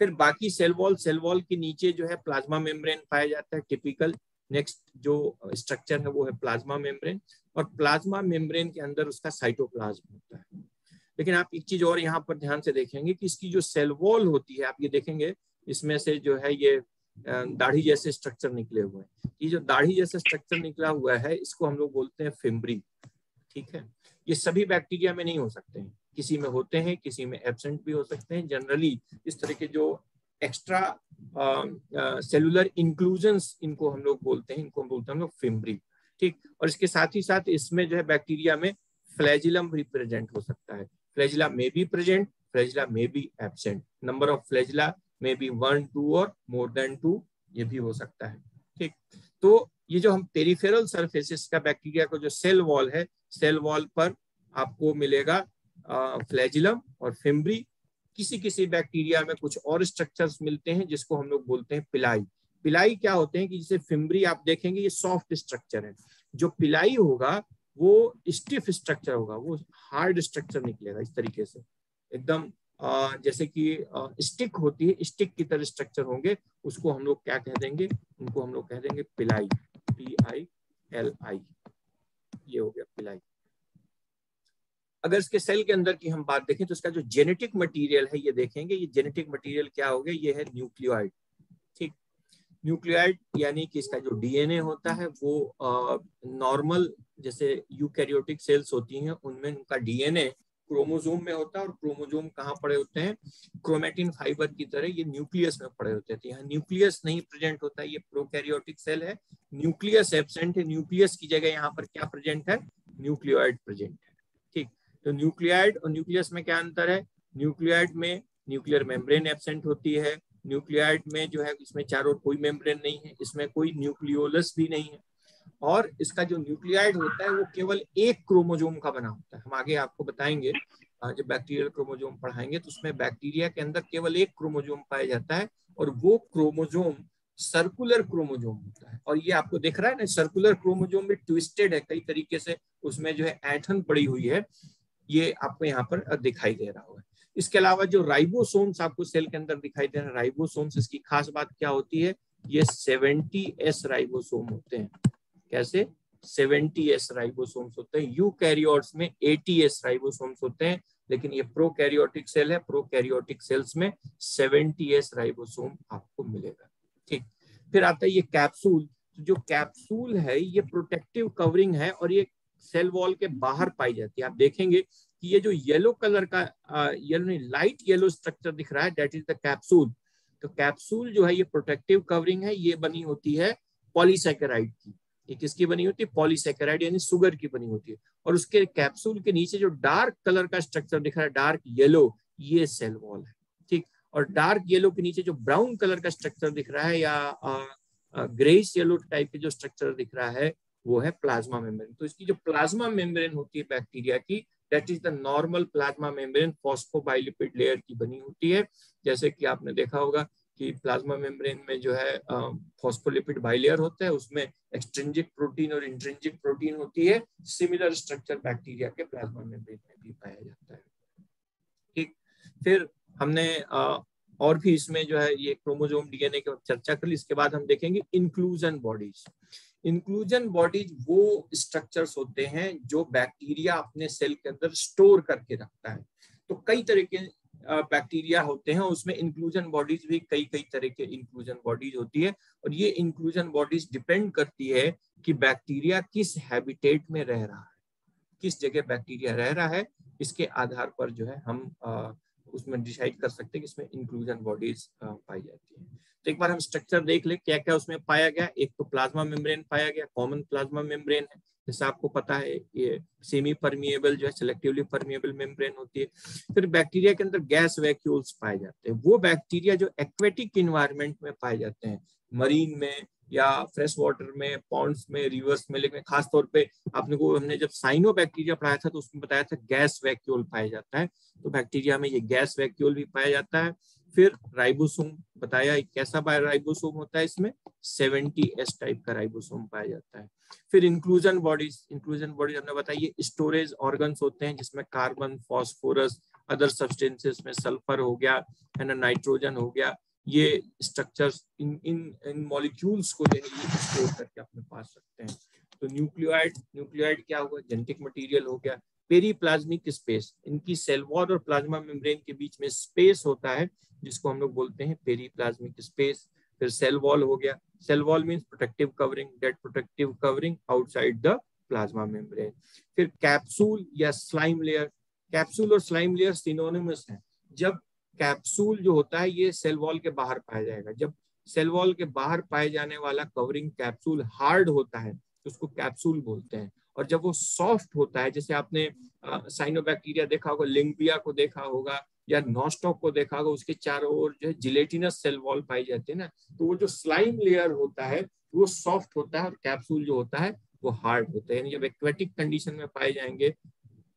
फिर बाकी सेल वॉल के नीचे जो है प्लाज्मा मेम्ब्रेन पाया जाता है टिपिकल। नेक्स्ट जो स्ट्रक्चर है वो है प्लाज्मा मेम्ब्रेन, और प्लाज्मा मेम्ब्रेन के अंदर उसका साइटोप्लाज्म होता है। लेकिन आप एक चीज और यहाँ पर ध्यान से देखेंगे कि इसकी जो सेल वॉल होती है, आप ये देखेंगे इसमें से जो है ये दाढ़ी जैसे स्ट्रक्चर निकले हुए हैं। ये जो दाढ़ी जैसे स्ट्रक्चर निकला हुआ है इसको हम लोग बोलते हैं फिम्ब्री, ठीक है। ये सभी बैक्टीरिया में नहीं हो सकते हैं, किसी में होते हैं, किसी में एब्सेंट भी हो सकते हैं। जनरली इस तरह के जो एक्स्ट्रा सेलुलर इंक्लूजन्स इनको हम लोग बोलते हैं, इनको बोलते हैं हम लोग फिम्ब्री, ठीक। और इसके साथ ही साथ इसमें जो है बैक्टीरिया में फ्लैजिलम भी प्रेजेंट हो सकता है। Flagella may be present, flagella may be absent. Number of flagella may be 1, 2 और मोर देन 2, ये भी हो सकता है, ठीक। तो ये जो हम पेरिफेरल सरफेसेस का बैक्टीरिया का जो सेल वॉल है, सेल वॉल पर आपको मिलेगा फ्लैजिलम और फिम्ब्री। किसी किसी बैक्टीरिया में कुछ और स्ट्रक्चर्स मिलते हैं जिसको हम लोग बोलते हैं पिलाई। पिलाई क्या होते हैं कि जैसे फिम्ब्री आप देखेंगे ये सॉफ्ट स्ट्रक्चर है, जो पिलाई होगा वो स्टिफ स्ट्रक्चर होगा, वो हार्ड स्ट्रक्चर निकलेगा इस तरीके से एकदम जैसे कि स्टिक होती है, स्टिक की तरह स्ट्रक्चर होंगे। उसको हम लोग क्या कह देंगे, उनको हम लोग कह देंगे पिलाई, PILI, ये हो गया पिलाई। अगर इसके सेल के अंदर की हम बात देखें तो इसका जो जेनेटिक मटेरियल है ये देखेंगे, ये जेनेटिक मटेरियल क्या हो गया, ये है न्यूक्लियोइड, ठीक। न्यूक्लियोइड यानी कि इसका जो डीएनए होता है वो नॉर्मल जैसे यूकैरियोटिक सेल्स होती हैं उनमें उनका डीएनए क्रोमोसोम में होता है, और क्रोमोसोम कहाँ पड़े होते हैं, क्रोमेटिन फाइबर की तरह ये न्यूक्लियस में पड़े होते हैं। यहाँ न्यूक्लियस नहीं प्रेजेंट होता है, ये प्रोकैरियोटिक सेल है, न्यूक्लियस एब्सेंट है। न्यूक्लियस की जगह यहाँ पर क्या प्रेजेंट है, न्यूक्लियोइड प्रेजेंट है, ठीक। तो न्यूक्लियोइड और न्यूक्लियस में क्या अंतर है, न्यूक्लियोइड में न्यूक्लियर मेम्ब्रेन एब्सेंट होती है, न्यूक्लियोइड में जो है इसमें चारों कोई मेम्ब्रेन नहीं है, इसमें कोई न्यूक्लियोलस भी नहीं है, और इसका जो न्यूक्लियोइड होता है वो केवल एक क्रोमोसोम का बना होता है। हम आगे आपको बताएंगे जब बैक्टीरियल क्रोमोसोम पढ़ाएंगे तो उसमें बैक्टीरिया के अंदर केवल एक क्रोमोसोम पाया जाता है, और वो क्रोमोसोम सर्कुलर क्रोमोसोम होता है। और ये आपको दिख रहा है ना, सर्कुलर क्रोमोसोम में ट्विस्टेड है कई तरीके से, उसमें जो है ऐंठन पड़ी हुई है, ये आपको यहाँ पर दिखाई दे रहा होगा। इसके अलावा जो राइबोसोम्स आपको सेल के अंदर दिखाई दे रहे हैं, राइबोसोम्स, इसकी खास बात क्या होती है, ये 70S राइबोसोम होते हैं। कैसे, 70S राइबोसोम्स होते हैं। यूकैरियोट्स में 80S राइबोसोम्स होते हैं, लेकिन ये प्रोकैरियोटिक सेल है, प्रोकैरियोटिक सेल्स में 70S राइबोसोम आपको मिलेगा, ठीक। फिर आता है ये कैप्सूल। जो कैप्सूल है ये प्रोटेक्टिव कवरिंग है, और ये सेल वॉल के बाहर पाई जाती है। आप देखेंगे कि ये जो येलो कलर का येलो लाइट येलो स्ट्रक्चर दिख रहा है, दैट इज द कैप्सूल। तो कैप्सूल जो है ये प्रोटेक्टिव कवरिंग है, ये बनी होती है पॉलीसैकेराइड की। ये किसकी बनी होती है, पॉलीसैकेराइड यानी शुगर की बनी होती है। और उसके कैप्सूल के नीचे जो डार्क कलर का स्ट्रक्चर दिख रहा है, डार्क येलो, ये सेल वॉल है, ठीक। और डार्क येलो के नीचे जो ब्राउन कलर का स्ट्रक्चर दिख रहा है या ग्रेइश येलो टाइप के जो स्ट्रक्चर दिख रहा है वो है प्लाज्मा मेम्ब्रेन। तो इसकी जो प्लाज्मा मेम्ब्रेन होती है बैक्टीरिया की, that is the normal plasma membrane, phospholipid layer की बनी होती है। जैसे कि आपने देखा होगा कि प्लाज्मा मेम्ब्रेन में जो है फॉस्फोलिपिड बाइलेयर होता है, उसमें एक्सट्रिंजिक प्रोटीन और इंट्रिंजिक प्रोटीन होती है। सिमिलर स्ट्रक्चर बैक्टीरिया के प्लाज्मा मेम्ब्रेन में भी पाया जाता है, ठीक। फिर हमने और भी इसमें जो है ये क्रोमोसोम डीएनए की चर्चा कर ली। इसके बाद हम देखेंगे इंक्लूजन बॉडीज। इंक्लूजन बॉडीज वो स्ट्रक्चर्स होते हैं जो बैक्टीरिया अपने सेल के अंदर स्टोर करके रखता है। तो कई तरह के बैक्टीरिया होते हैं, उसमें इंक्लूजन बॉडीज भी कई तरह के इंक्लूजन बॉडीज होती है। और ये इंक्लूजन बॉडीज डिपेंड करती है कि बैक्टीरिया किस हैबिटेट में रह रहा है, किस जगह बैक्टीरिया रह रहा है, इसके आधार पर जो है हम उसमें डिसाइड कर सकते हैं कि इसमें इंक्लूजन बॉडीज पाई जाती है। तो एक बार हम स्ट्रक्चर देख ले क्या क्या उसमें पाया गया। एक तो प्लाज्मा मेम्ब्रेन पाया गया, कॉमन प्लाज्मा मेम्ब्रेन है, जैसे आपको पता है ये सेमी परमिएबल जो है सेलेक्टिवली परमिएबल मेम्ब्रेन होती है। फिर बैक्टीरिया के अंदर गैस वैक्यूल्स पाए जाते हैं। वो बैक्टीरिया जो एक्वेटिक इन्वायरमेंट में पाए जाते हैं, मरीन में या फ्रेश वाटर में, पॉन्ड्स में, रिवर्स में, लेकिन खासतौर पे आपने को हमने जब साइनो बैक्टीरिया पढ़ाया था तो उसमें बताया था गैस वैक्यूल पाया जाता है। तो बैक्टीरिया में ये गैस वैक्यूल भी पाया जाता है। फिर राइबोसोम बताया, कैसा राइबोसोम होता है इसमें, 70S टाइप का राइबोसोम पाया जाता है। फिर इंक्लूजन बॉडीज हमने बताया ये स्टोरेज ऑर्गन्स होते हैं जिसमें कार्बन, फास्फोरस, अदर सब्सटेंसेस में सल्फर हो गया है ना, नाइट्रोजन हो गया, ये स्ट्रक्चर्स इन मॉलिक्यूल्स को जो है ये स्टोर करके अपने पास रखते हैं। तो न्यूक्लियोइड क्या हुआ, जेनेटिक मटेरियल हो गया। पेरीप्लाज्मिक स्पेस, इनकी सेल वॉल और प्लाज्मा मेम्ब्रेन के बीच में स्पेस होता है जिसको हम लोग बोलते हैं पेरीप्लाज्मिक स्पेस। फिर सेल वॉल हो गया, cell wall means protective covering, that protective covering outside the plasma membrane. फिर कैप्सूल या स्लाइम लेयर, कैप्सूल और स्लाइम लेयर सिनोनिमस हैं। जब कैप्सूल जो होता है ये सेल वॉल के बाहर पाया जाएगा, जब सेल वॉल के बाहर पाए जाने वाला कवरिंग कैप्सूल हार्ड होता है तो उसको कैप्सूल बोलते हैं, और जब वो सॉफ्ट होता है, जैसे आपने साइनोबैक्टीरिया देखा होगा, लिंगबिया को देखा होगा या नॉस्टॉक को देखा होगा, उसके चारों ओर जो है जिलेटिनस सेल वॉल पाई जाती है ना, तो वो जो स्लाइम लेयर होता है वो सॉफ्ट होता है और कैप्सूल जो होता है वो हार्ड होता है। यानी जब एक्वेटिक कंडीशन में पाए जाएंगे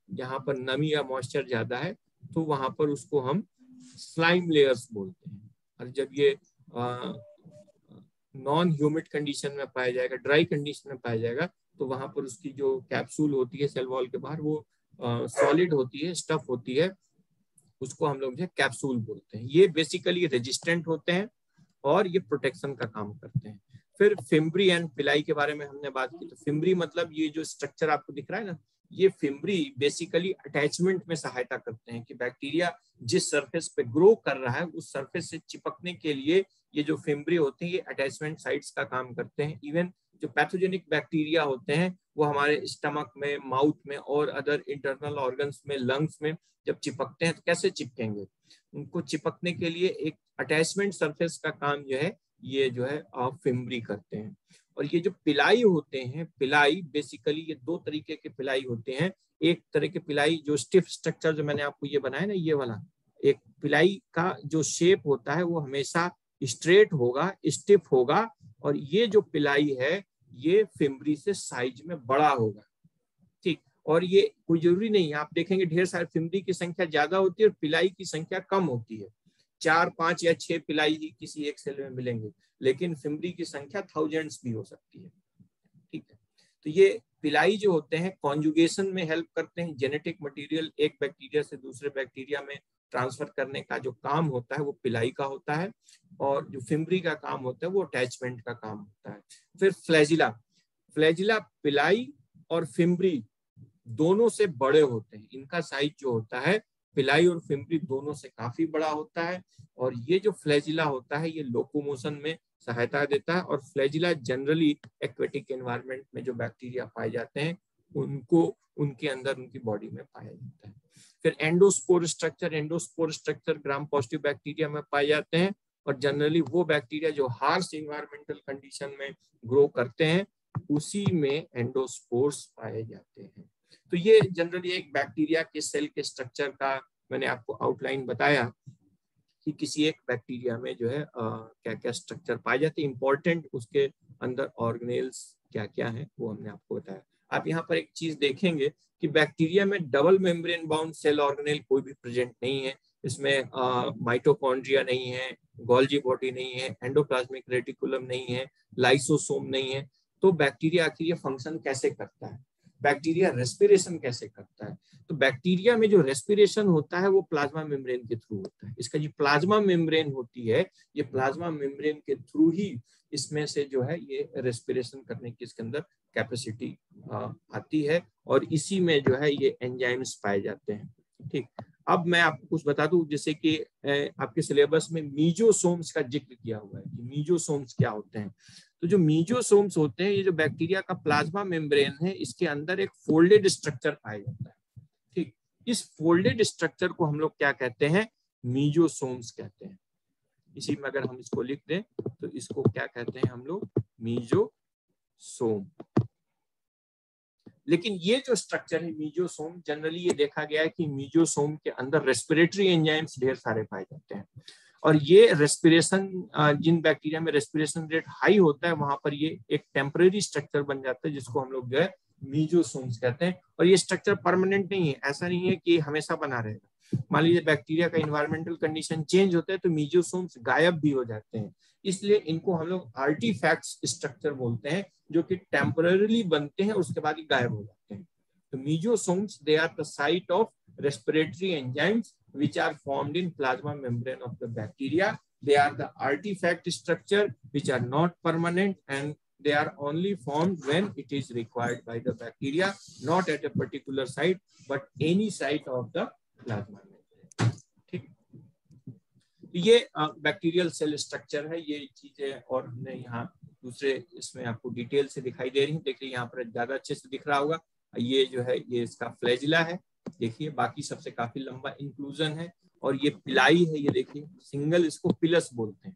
जहां पर नमी या मॉइस्चर ज्यादा है तो वहां पर उसको हम स्लाइम लेयर्स बोलते हैं, और जब ये नॉन ह्यूमिड कंडीशन में पाया जाएगा, ड्राई कंडीशन में पाया जाएगा, तो वहां पर उसकी जो कैप्सूल होती है सेल वॉल के बाहर वो सॉलिड होती है, स्टफ होती है, उसको हम लोग जो कैप्सूल बोलते हैं। ये बेसिकली रेजिस्टेंट होते हैं और ये प्रोटेक्शन का काम करते हैं। फिर फिम्ब्री एंड पिलाई के बारे में हमने बात की। तो फिम्ब्री मतलब ये जो स्ट्रक्चर आपको दिख रहा है ना, ये फिम्ब्री बेसिकली अटैचमेंट में सहायता करते हैं कि बैक्टीरिया जिस सरफेस पे ग्रो कर रहा है उस सरफेस से चिपकने के लिए ये जो फिम्ब्री होते हैं ये अटैचमेंट साइट्स का काम करते हैं। इवन जो पैथोजेनिक बैक्टीरिया होते हैं वो हमारे स्टमक में, माउथ में और अदर इंटरनल ऑर्गन्स में, लंग्स में जब चिपकते हैं तो कैसे चिपकेंगे, उनको चिपकने के लिए एक अटैचमेंट सरफेस का काम जो है ये जो है फिम्ब्री करते हैं। और ये जो पिलाई होते हैं, पिलाई बेसिकली ये दो तरीके के पिलाई होते हैं। एक तरह के पिलाई जो स्टिफ स्ट्रक्चर जो मैंने आपको ये बनाया ना, ये वाला एक पिलाई का जो शेप होता है वो हमेशा स्ट्रेट होगा, स्टिफ होगा, और ये जो पिलाई है ये फिम्ब्री से साइज में बड़ा होगा। ठीक, और ये कोई जरूरी नहीं है, आप देखेंगे ढेर सारे फिम्ब्री की संख्या ज्यादा होती है और पिलाई की संख्या कम होती है, 4, 5 या 6 पिलाई ही किसी एक सेल में मिलेंगे, लेकिन फिम्ब्री की संख्या थाउजेंड्स भी हो सकती है। ठीक है, तो ये पिलाई जो होते हैं कॉन्जुगेशन में हेल्प करते हैं, जेनेटिक मटेरियल एक बैक्टीरिया से दूसरे बैक्टीरिया में ट्रांसफर करने का जो काम होता है वो पिलाई का होता है, और जो फिम्ब्री का काम होता है वो अटैचमेंट का काम होता है। फिर फ्लैजिला, फ्लैजिला पिलाई और फिम्ब्री दोनों से बड़े होते हैं, इनका साइज जो होता है पिलाई और फिम्ब्री दोनों से काफी बड़ा होता है, और ये जो फ्लैजिला होता है ये लोकोमोशन में सहायता देता है, और फ्लैजिला जनरली एक्वेटिक एनवायरनमेंट में जो बैक्टीरिया पाए जाते हैं उनको उनके अंदर उनकी बॉडी में पाया जाता है। फिर endospore structure gram positive bacteria में पाए जाते हैं, और जनरली वो बैक्टीरिया जो हार्श इन्वायरमेंटल कंडीशन में ग्रो करते हैं उसी में एंडोस्पोर्स पाए जाते हैं। तो ये जनरली एक बैक्टीरिया के सेल के स्ट्रक्चर का मैंने आपको आउटलाइन बताया कि किसी एक बैक्टीरिया में जो है क्या क्या स्ट्रक्चर पाए जाते हैं, इंपॉर्टेंट उसके अंदर ऑर्गेनेल्स क्या क्या है वो हमने आपको बताया। आप यहाँ पर एक चीज देखेंगे कि बैक्टीरिया में double membrane bound cell organelle कोई भी प्रेजेंट नहीं है, इसमें माइटोकॉन्ड्रिया नहीं है, गोल्जी बॉडी नहीं है, एंडोप्लाज्मिक रेटिकुलम नहीं है, लाइसोसोम नहीं है। तो बैक्टीरिया आखिर ये फंक्शन कैसे करता है, बैक्टीरिया रेस्पिरेशन कैसे करता है? तो बैक्टीरिया में जो रेस्पिरेशन होता है वो प्लाज्मा मेम्ब्रेन के थ्रू होता है। इसका जो प्लाज्मा मेम्ब्रेन होती है, ये प्लाज्मा मेम्ब्रेन के थ्रू ही इसमें से जो है ये रेस्पिरेशन करने की इसके अंदर कैपेसिटी आती है, और इसी में जो है ये एंजाइम्स पाए जाते हैं। ठीक, अब मैं आपको कुछ बता दूं, जैसे कि आपके सिलेबस में मीजोसोम्स का जिक्र किया हुआ है कि मीजोसोम्स क्या होते हैं। तो जो मीजोसोम्स होते हैं, ये जो बैक्टीरिया का प्लाज्मा मेम्ब्रेन है इसके अंदर एक फोल्डेड स्ट्रक्चर पाया जाता है। ठीक, इस फोल्डेड स्ट्रक्चर को हम लोग क्या कहते हैं, मीजोसोम्स कहते हैं। इसी में अगर हम इसको लिख दें तो इसको क्या कहते हैं हम लोग, मीजोसोम। लेकिन ये जो स्ट्रक्चर है मीजोसोम, जनरली ये देखा गया है कि मीजोसोम के अंदर रेस्पिरेटरी एंजाइम्स ढेर सारे पाए जाते हैं, और ये रेस्पिरेशन जिन बैक्टीरिया में रेस्पिरेशन रेट हाई होता है वहां पर ये एक टेम्परेरी स्ट्रक्चर बन जाता है जिसको हम लोग जो है मीजोसोम्स कहते हैं। और ये स्ट्रक्चर परमानेंट नहीं है, ऐसा नहीं है कि हमेशा बना रहेगा, मान लीजिए बैक्टीरिया का इन्वायरमेंटल कंडीशन चेंज होता है तो मीजोसोम्स गायब भी हो जाते हैं, इसलिए इनको हम लोग आर्टिफैक्ट्स स्ट्रक्चर बोलते हैं, जो कि टेम्पररीली बनते हैं उसके बाद ही गायब हो जाते हैं। तो mesosomes they are the site of respiratory enzymes which are formed in plasma membrane of the bacteria. They are the artifact structure which are not permanent and they are only formed when it is required by the bacteria, not at a particular site but any site of the plasma membrane. ठीक, ये bacterial cell structure है, ये चीजें और हमने यहाँ दूसरे इसमें आपको डिटेल से दिखाई दे रही है। देखिए यहाँ पर ज्यादा अच्छे से दिख रहा होगा, ये जो है ये इसका फ्लैजिला है, देखिए बाकी सबसे काफी लंबा इंक्लूजन है, और ये पिलाई है, ये देखिए सिंगल, इसको पिलस बोलते हैं।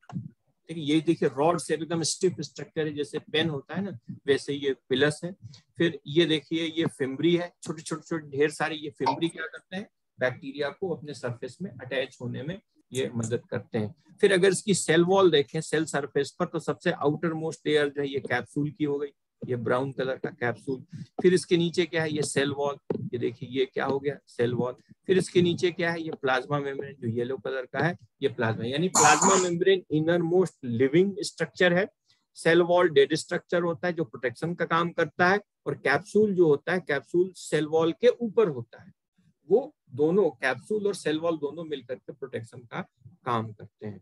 ठीक है, ये देखिए रॉड से एकदम स्टिफ स्ट्रक्चर है, जैसे पेन होता है ना वैसे ये पिलस है। फिर ये देखिए ये फिम्ब्री है, छोटे छोटे ढेर सारे ये फिम्ब्री क्या करते हैं, बैक्टीरिया को अपने सरफेस में अटैच होने में ये मदद करते हैं। फिर अगर इसकी सेल वॉल देखें सेल सरफेस पर, तो सबसे आउटर मोस्ट लेयर जो है ये कैप्सूल की हो गई, ये ब्राउन कलर का कैप्सूल। फिर इसके नीचे क्या है, ये सेल वॉल, ये देखिए ये क्या हो गया, सेल वॉल। फिर इसके नीचे क्या है, ये प्लाज्मा मेम्ब्रेन जो येलो कलर का है, ये प्लाज्मा, यानी plasma membrane inner most living structure है। सेल वॉल डेड स्ट्रक्चर होता है जो प्रोटेक्शन का काम करता है, और कैप्सूल जो होता है, कैप्सूल सेल वॉल के ऊपर होता है। वो दोनों कैप्सूल और सेल वॉल दोनों मिलकर के प्रोटेक्शन का काम करते हैं।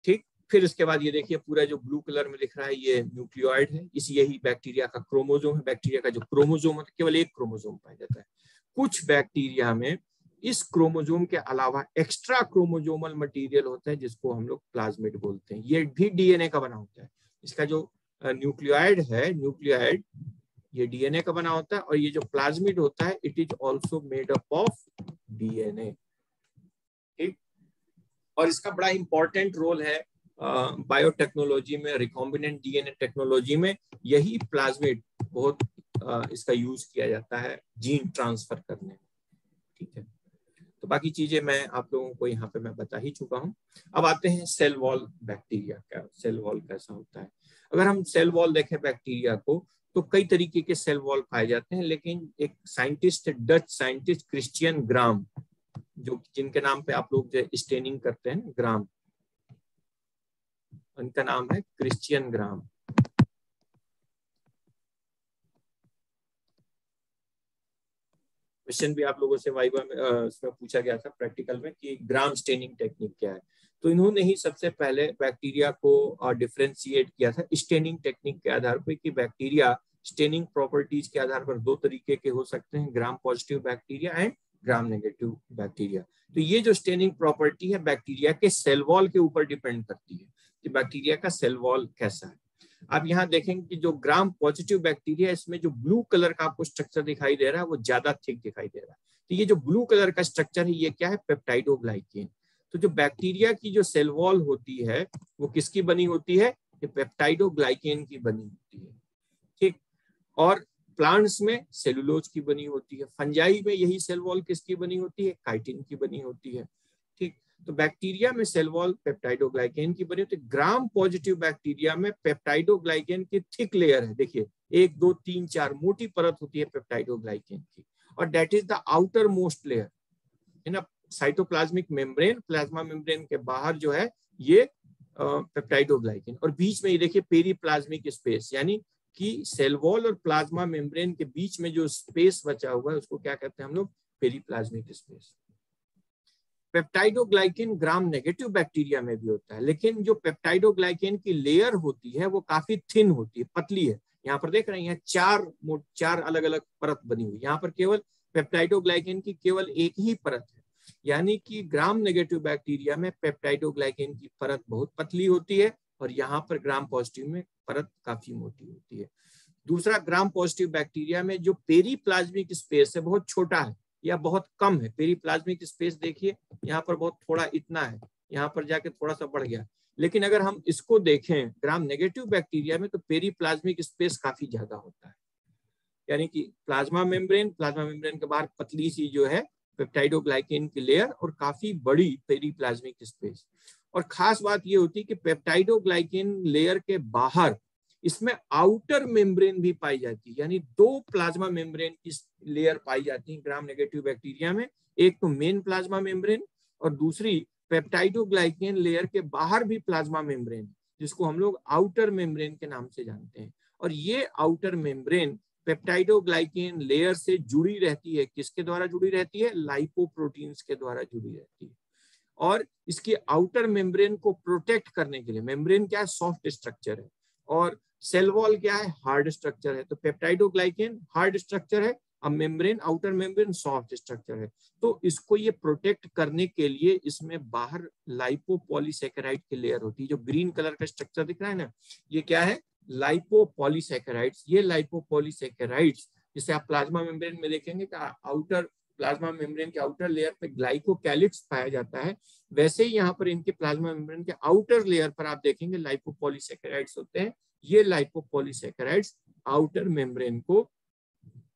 ठीक, फिर इसके बाद ये देखिए पूरा जो ब्लू कलर में लिख रहा है ये न्यूक्लियोइड है, इस यही बैक्टीरिया का क्रोमोसोम है। बैक्टीरिया का जो क्रोमोसोम है केवल एक क्रोमोसोम पाया जाता है। कुछ बैक्टीरिया में इस क्रोमोसोम के अलावा एक्स्ट्रा क्रोमोसोमल मटेरियल होता है जिसको हम लोग प्लाज्मिड बोलते हैं, ये भी डीएनए का बना होता है। इसका जो न्यूक्लियोइड है, न्यूक्लियोइड ये डीएनए का बना होता है, और ये जो प्लाज्मिड होता है it is also made up of DNA. ठीक, और इसका बड़ा इंपॉर्टेंट रोल है बायोटेक्नोलॉजी में, रिकॉम्बिनेंट डीएनए टेक्नोलॉजी में यही प्लाज्मिड बहुत इसका यूज किया जाता है जीन ट्रांसफर करने में। ठीक है, तो बाकी चीजें मैं आप लोगों को यहाँ पे मैं बता ही चुका हूँ। अब आते हैं सेल वॉल बैक्टीरिया का, सेल वॉल कैसा होता है। अगर हम सेल वॉल देखें बैक्टीरिया को तो कई तरीके के सेल वॉल पाए जाते हैं, लेकिन एक साइंटिस्ट, डच साइंटिस्ट क्रिश्चियन ग्राम, जो जिनके नाम पे आप लोग जो स्टेनिंग करते हैं ग्राम, उनका नाम है क्रिश्चियन ग्राम। क्वेश्चन भी आप लोगों से वाइवा में उसमें पूछा गया था प्रैक्टिकल में कि ग्राम स्टेनिंग टेक्निक क्या है। तो इन्होंने ही सबसे पहले बैक्टीरिया को डिफरेंशिएट किया था स्टेनिंग टेक्निक के आधार पर कि बैक्टीरिया स्टेनिंग प्रॉपर्टीज के आधार पर दो तरीके के हो सकते हैं, gram positive bacteria and gram negative bacteria. तो ये जो स्टेनिंग प्रॉपर्टी है बैक्टीरिया के सेल वॉल के ऊपर डिपेंड करती है कि बैक्टीरिया का सेल वॉल कैसा है। आप यहाँ देखेंगे कि जो ग्राम पॉजिटिव बैक्टीरिया है इसमें जो ब्लू कलर का आपको स्ट्रक्चर दिखाई दे रहा है वो ज्यादा थिक दिखाई दे रहा है। तो ये जो ब्लू कलर का स्ट्रक्चर है ये क्या है, पेप्टाइडोग्लाइकेन। तो जो बैक्टीरिया की जो सेल वॉल होती है वो किसकी बनी होती है, ये पेप्टाइडोग्लाइकेन की बनी होती है। ठीक, और प्लांट्स में सेलुलोज की बनी होती है, फंजाई में यही सेल वॉल किसकी बनी होती है, काइटिन की बनी होती है। ठीक, तो बैक्टीरिया में सेल वॉल पेप्टाइडोग्लाइकेन की बनी होती है। ग्राम पॉजिटिव बैक्टीरिया में पेप्टाइडोग्लाइकेन की थिक लेयर है, देखिए 1 2 3 4 मोटी परत होती है पेप्टाइडोग्लाइकेन की, और that is the outer most layer in a cytoplasmic membrane. Plasma membrane के बाहर जो है ये पेप्टाइडोग्लाइकेन, और बीच में ये देखिए पेरीप्लाज्मिक स्पेस, यानी कि सेल वॉल और प्लाज्मा मेम्ब्रेन के बीच में जो स्पेस बचा हुआ है उसको क्या कहते हैं हम लोग, पेरीप्लाज्मिक स्पेस। पेप्टाइडोग्लाइकेन ग्राम नेगेटिव बैक्टीरिया में भी होता है, लेकिन जो पेप्टाइडोग्लाइकेन की लेयर होती है वो काफी थिन होती है, पतली है। यहाँ पर देख रहे हैं यहाँ चार अलग अलग परत बनी हुई, यहाँ पर केवल पेप्टाइडोग्लाइकेन की केवल एक ही परत है, यानी कि ग्राम नेगेटिव बैक्टीरिया में पेप्टाइडोग्लाइकेन की परत बहुत पतली होती है और यहाँ पर ग्राम पॉजिटिव में परत काफी मोटी होती है। दूसरा, ग्राम पॉजिटिव बैक्टीरिया में जो पेरीप्लाज्मिक स्पेस है बहुत छोटा है या बहुत कम है। पेरीप्लाज्मिक स्पेस देखिए यहाँ पर बहुत थोड़ा इतना है, यहाँ पर जाके थोड़ा सा बढ़ गया। लेकिन अगर हम इसको देखें ग्राम नेगेटिव बैक्टीरिया में तो पेरीप्लाज्मिक स्पेस काफी ज्यादा होता है, यानी कि प्लाज्मा मेम्ब्रेन के बाहर पतली सी जो है पेप्टाइडोग्लाइकेन की लेयर और काफी बड़ी पेरीप्लाज्मिक स्पेस। और खास बात ये होती है कि पेप्टाइडोग्लाइकेन लेयर के बाहर इसमें आउटर मेम्ब्रेन भी पाई जाती है, यानी दो प्लाज्मा मेम्ब्रेन की लेयर पाई जाती है ग्राम नेगेटिव बैक्टीरिया में। एक तो मेन प्लाज्मा मेम्ब्रेन और दूसरी पेप्टाइडोग्लाइकेन लेयर के बाहर भी प्लाज्मा मेम्ब्रेन, जिसको हम लोग आउटर मेम्ब्रेन के नाम से जानते हैं। और ये आउटर मेम्ब्रेन पेप्टाइडोग्लाइकेन लेयर से जुड़ी रहती है। किसके द्वारा जुड़ी रहती है? लाइपोप्रोटीन्स के द्वारा जुड़ी रहती है। और इसकी आउटर मेम्ब्रेन को प्रोटेक्ट करने के लिए, मेम्ब्रेन क्या है? सॉफ्ट स्ट्रक्चर है, और सेल वॉल क्या है? हार्ड स्ट्रक्चर है। तो पेप्टाइडोग्लाइकेन हार्ड स्ट्रक्चर है, अब membrane, outer membrane soft structure है। तो इसको ये प्रोटेक्ट करने के लिए इसमें बाहर लाइपोपॉलीसैकेराइड की लेयर होती है। जो ग्रीन कलर का स्ट्रक्चर दिख रहा है ना, ये क्या है? लाइपोपॉलीसैकेराइड्स। ये लाइपोपॉलीसैकेराइड्स जिसे आप प्लाज्मा मेम्ब्रेन में देखेंगे कि आउटर प्लाज्मा मेम्ब्रेन के आउटर लेयर पे ग्लाइकोकैलिक्स पाया जाता है, वैसे ही यहाँ पर इनके प्लाज्मा मेम्ब्रेन के आउटर लेयर पर आप देखेंगे लाइपोपॉलीसैकेराइड्स होते हैं। ये लाइपोपॉलीसैकेराइड्स आउटर मेम्ब्रेन को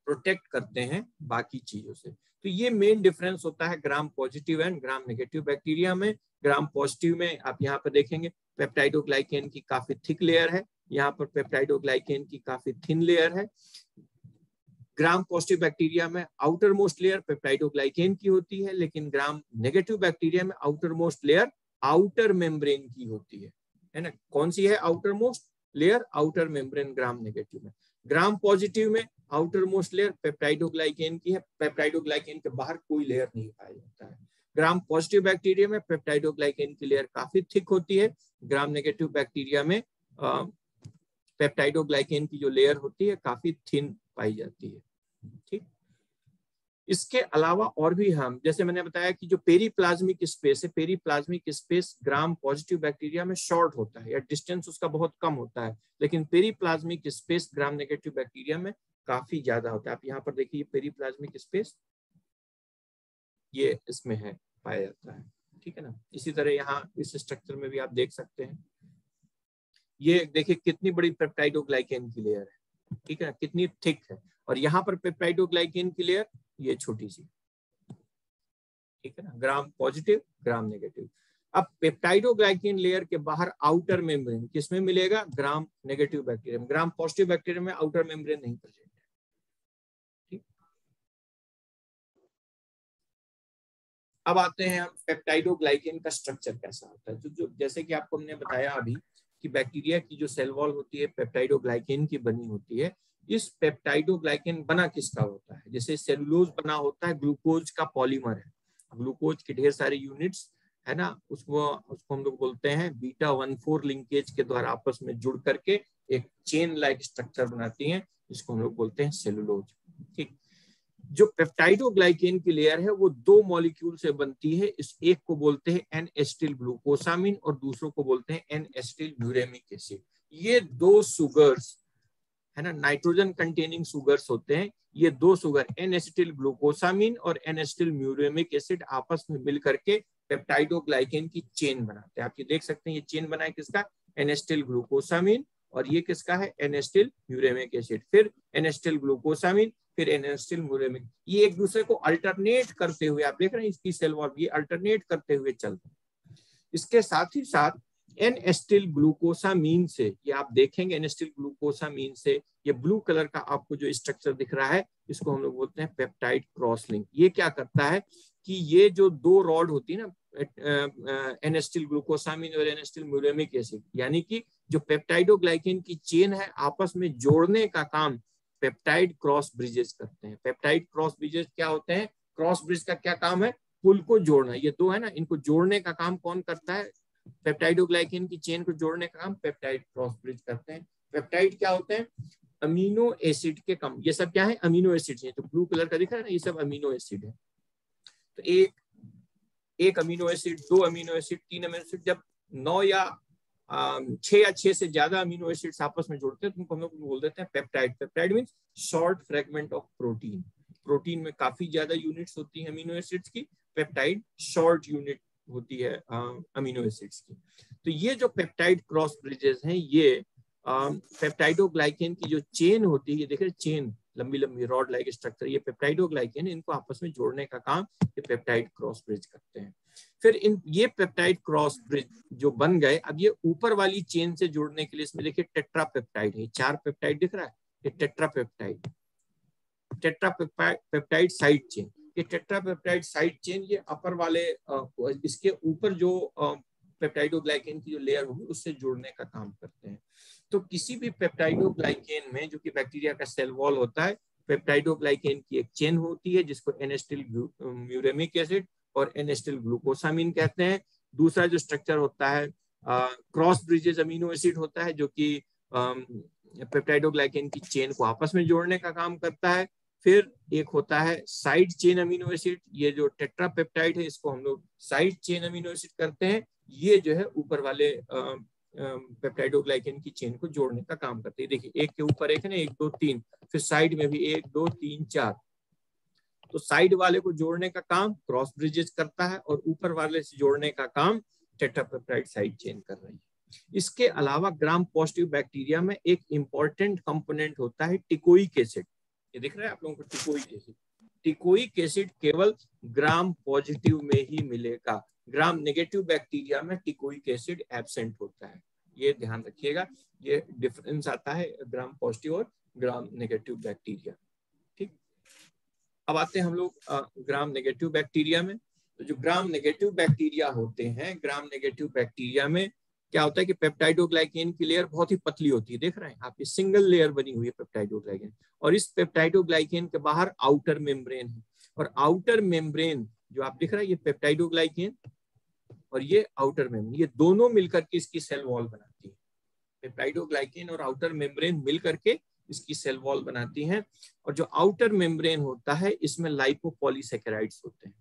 प्रोटेक्ट करते हैं बाकी चीजों से। तो ये मेन डिफरेंस होता है gram positive and gram negative bacteria में। ग्राम पॉजिटिव में आप यहाँ पर देखेंगे पेप्टाइडोग्लाइकेन की काफी थिक लेयर है, यहाँ पर पेप्टाइडोग्लाइकेन की काफी थिन लेयर है। ग्राम पॉजिटिव बैक्टीरिया में आउटर मोस्ट लेयर पेप्टाइडोग्लाइकेन की होती है, लेकिन ग्राम नेगेटिव बैक्टीरिया में outer most layer outer membrane की होती है ना। कौन सी है outer most layer? Outer membrane gram negative में। ग्राम पॉजिटिव में आउटर मोस्ट लेयर पेप्टाइडोग्लाइकेन की है, पेप्टाइडोग्लाइकेन के बाहर कोई लेयर नहीं पाया जाता है। ग्राम पॉजिटिव बैक्टीरिया में पेप्टाइडोग्लाइकेन की लेयर काफी थिक होती है, ग्राम नेगेटिव बैक्टीरिया में पेप्टाइडोग्लाइकेन की जो लेयर होती है काफी थिन पाई जाती है। ठीक, इसके अलावा और भी हम, जैसे मैंने बताया कि जो पेरीप्लाज्मिक स्पेस है, periplasmic space gram positive bacteria में शॉर्ट होता है या डिस्टेंस उसका बहुत कम होता है, लेकिन पेरीप्लाज्मिक स्पेस ग्राम नेगेटिव बैक्टीरिया में काफी ज्यादा होता है। आप यहाँ पर देखिए पेरीप्लाज्मिक स्पेस ये इसमें है, पाया जाता है। ठीक है ना। इसी तरह यहाँ इस स्ट्रक्चर में भी आप देख सकते हैं, ये देखिए कितनी बड़ी पेप्टाइडोग्लाइकेन की लेयर है, ठीक है ना, कितनी थिक है। और यहाँ पर पेप्टाइडोग्लाइकेन की लेयर ये छोटी सी, ठीक है ना, ग्राम पॉजिटिव ग्राम नेगेटिव। अब पेप्टाइडोग्लाइकेन लेयर के बाहर आउटर मेम्ब्रेन किसमें मिलेगा? ग्राम नेगेटिव बैक्टीरिया में। ग्राम पॉजिटिव बैक्टीरिया में आउटर मेम्ब्रेन नहीं प्रेजेंट है। ठीक, अब आते हैं हम पेप्टाइडोग्लाइकेन का स्ट्रक्चर कैसा होता है। जो जैसे कि आपको हमने बताया अभी कि बैक्टीरिया की जो सेल वॉल होती है पेप्टाइडोग्लाइकेन की बनी होती है। इस पेप्टाइडोग्लाइकेन बना किसका होता है? जैसे सेलुलोज बना होता है ग्लूकोज का पॉलीमर है, ग्लूकोज के ढेर सारे यूनिट्स है ना, उसको हम लोग बोलते हैं बीटा 1,4 लिंकेज के द्वारा आपस में जुड़ करके एक चेन लाइक स्ट्रक्चर बनाती हैं, जिसको हम लोग बोलते हैं सेलुलोज। ठीक, जो पेप्टाइडोग्लाइकेन की लेयर है वो दो मॉलिक्यूल से बनती है। इस एक को बोलते हैं एन एसिटिल ग्लूकोसामिन और दूसरों को बोलते हैं एन एसिटिल म्यूरेमिक एसिड। ये दो सुगर्स है ना, नाइट्रोजन कंटेनिंग सुगर्स होते हैं। ये दो सुगर एन एसिटिल ग्लूकोसामिन और एन एसिटिल म्यूरेमिक एसिड आपस में मिल करके पेप्टाइडोग्लाइकेन की चेन बनाते हैं। आप ये देख सकते हैं, ये चेन बना है किसका? एन एसिटिल ग्लूकोसामिन, और ये किसका है? एन एसिटिल म्यूरेमिक एसिड, फिर एन एसिटिल ग्लूकोसामिन, फिर एन एसिटिल म्यूरेमिक। ये एक दूसरे को अल्टरनेट करते हुए, आप देख रहे हैं इसकी सेल वॉल, ये अल्टरनेट करते हुए चलते हैं। इसके साथ ही साथ एन एसिटिल ग्लूकोसामीन से, ये आप देखेंगे एन एसिटिल ग्लूकोसामीन से ये ब्लू कलर का आपको जो स्ट्रक्चर दिख रहा है, इसको हम लोग बोलते हैं पेप्टाइड क्रॉस लिंक। ये क्या करता है कि ये जो दो रॉड होती है ना, एन एसिटिल ग्लूकोसामीन और एन एसिटिल म्यूरेमिक एसिड, यानी कि जो पेप्टाइडोग्लाइकेन की चेन है आपस में जोड़ने का काम पेप्टाइड क्रॉस ब्रिजेस करते हैं। पेप्टाइड क्रॉस ब्रिजेस क्या होते हैं? क्रॉस ब्रिज का क्या काम है? पुल को जोड़ना। ये दो है ना, इनको जोड़ने का काम कौन करता है? पेप्टाइडोग्लाइकेन की चेन को जोड़ने का काम पेप्टाइड क्रॉस ब्रिज करते हैं। पेप्टाइड क्या होते हैं? अमीनो एसिड के कम, ये सब क्या है? अमीनो एसिड है। तो ब्लू कलर का दिख रहा है ना, ये सब अमीनो एसिड है। तो एक अमीनो एसिड, दो अमीनो एसिड, तीन अमीनो एसिड, जब 9 या 6 या 6 से ज्यादा अमीनो एसिड्स आपस में जुड़ते हैं तो उनको हम लोग बोल देते हैं peptide. Peptide means short fragment of protein. Protein में काफी ज्यादा यूनिट्स होती हैं अमीनो एसिड्स की, पेप्टाइड शॉर्ट यूनिट होती है अमीनो एसिड्स की। तो ये जो पेप्टाइड क्रॉस ब्रिजेस हैं, ये पेप्टाइडोग्लाइकेन की जो चेन होती है, ये देखिए चेन, लंबी लंबी रॉड लाइक स्ट्रक्चर, ये पेप्टाइडोग्लाइकेन, इनको आपस में जोड़ने का काम ये पेप्टाइड क्रॉस ब्रिज करते हैं। फिर ये पेप्टाइड क्रॉस ब्रिज जो बन गए, अब ये ऊपर वाली चेन से जोड़ने के लिए इसमें देखिए टेट्रा पेप्टाइड है, 4 पेप्टाइड दिख रहा है, ये टेट्रा पेप्टाइड साइड चेन। ये टेट्रा पेप्टाइड साइड चेन ये अपर वाले इसके ऊपर जो पेप्टाइडोग्लाइकेन की जो लेयर होगी उससे जोड़ने का काम करते हैं। तो किसी भी पेप्टाइडोग्लाइकेन में जो कि बैक्टीरिया का सेल वॉल होता है, पेप्टाइडोग्लाइकेन की एक चेन होती है जिसको एनेस्टिल म्यूरेमिक एसिड और एनेस्टिल ग्लूकोसामिन कहते हैं। दूसरा जो स्ट्रक्चर होता है क्रॉस ब्रिजेस अमीनो एसिड होता है जो कि पेप्टाइडोग्लाइकेन की चेन को आपस में जोड़ने का काम करता है। फिर एक होता है साइड चेन अमीनो एसिड, ये जो टेट्रा पेप्टाइड है इसको हम लोग साइड चेन अमीनो एसिड करते हैं। ये जो है ऊपर वाले पेप्टाइडोग्लाइकेन की चेन को जोड़ने का काम करते हैं। देखिए एक के ऊपर एक है ना, 1 2 3, फिर साइड में भी 1 2 3 4। तो साइड वाले को जोड़ने का काम क्रॉस ब्रिजेस करता है और ऊपर वाले से जोड़ने का काम टेट्रापेप्टाइड साइड चेन कर रही है। इसके अलावा ग्राम पॉजिटिव बैक्टीरिया में एक इंपॉर्टेंट कंपोनेंट होता है टिकोइक एसिड। ये दिख रहा है आप लोगों को टिकोइक एसिड। टिकोइक एसिड केवल ग्राम पॉजिटिव में ही मिलेगा, ग्राम नेगेटिव बैक्टीरिया में टिकोइक एसिड एब्सेंट होता है। ये ध्यान रखिएगा, ये डिफरेंस आता है ग्राम पॉजिटिव और ग्राम नेगेटिव बैक्टीरिया। ठीक, अब आते हैं हम लोग ग्राम नेगेटिव बैक्टीरिया में। तो जो ग्राम नेगेटिव बैक्टीरिया होते हैं, ग्राम नेगेटिव बैक्टीरिया में क्या होता है कि पेप्टाइडोग्लाइकेन की लेयर बहुत ही पतली होती है, देख रहे हैं आप, ये सिंगल लेयर बनी हुई है पेप्टाइडोग्लाइकेन, और इस पेप्टाइडोग्लाइकेन के बाहर आउटर मेम्ब्रेन है। और आउटर मेम्ब्रेन जो आप दिख रहा है, ये पेप्टाइडोग्लाइकेन और ये आउटर मेम्ब्रेन, ये दोनों मिलकर के इसकी सेल वॉल बनाती है। पेप्टाइडोग्लाइकेन और आउटर मेम्ब्रेन मिलकर के इसकी सेल वॉल बनाती हैं। और जो आउटर मेम्ब्रेन होता है इसमें लाइपोपॉलीसैकेराइड्स होते हैं।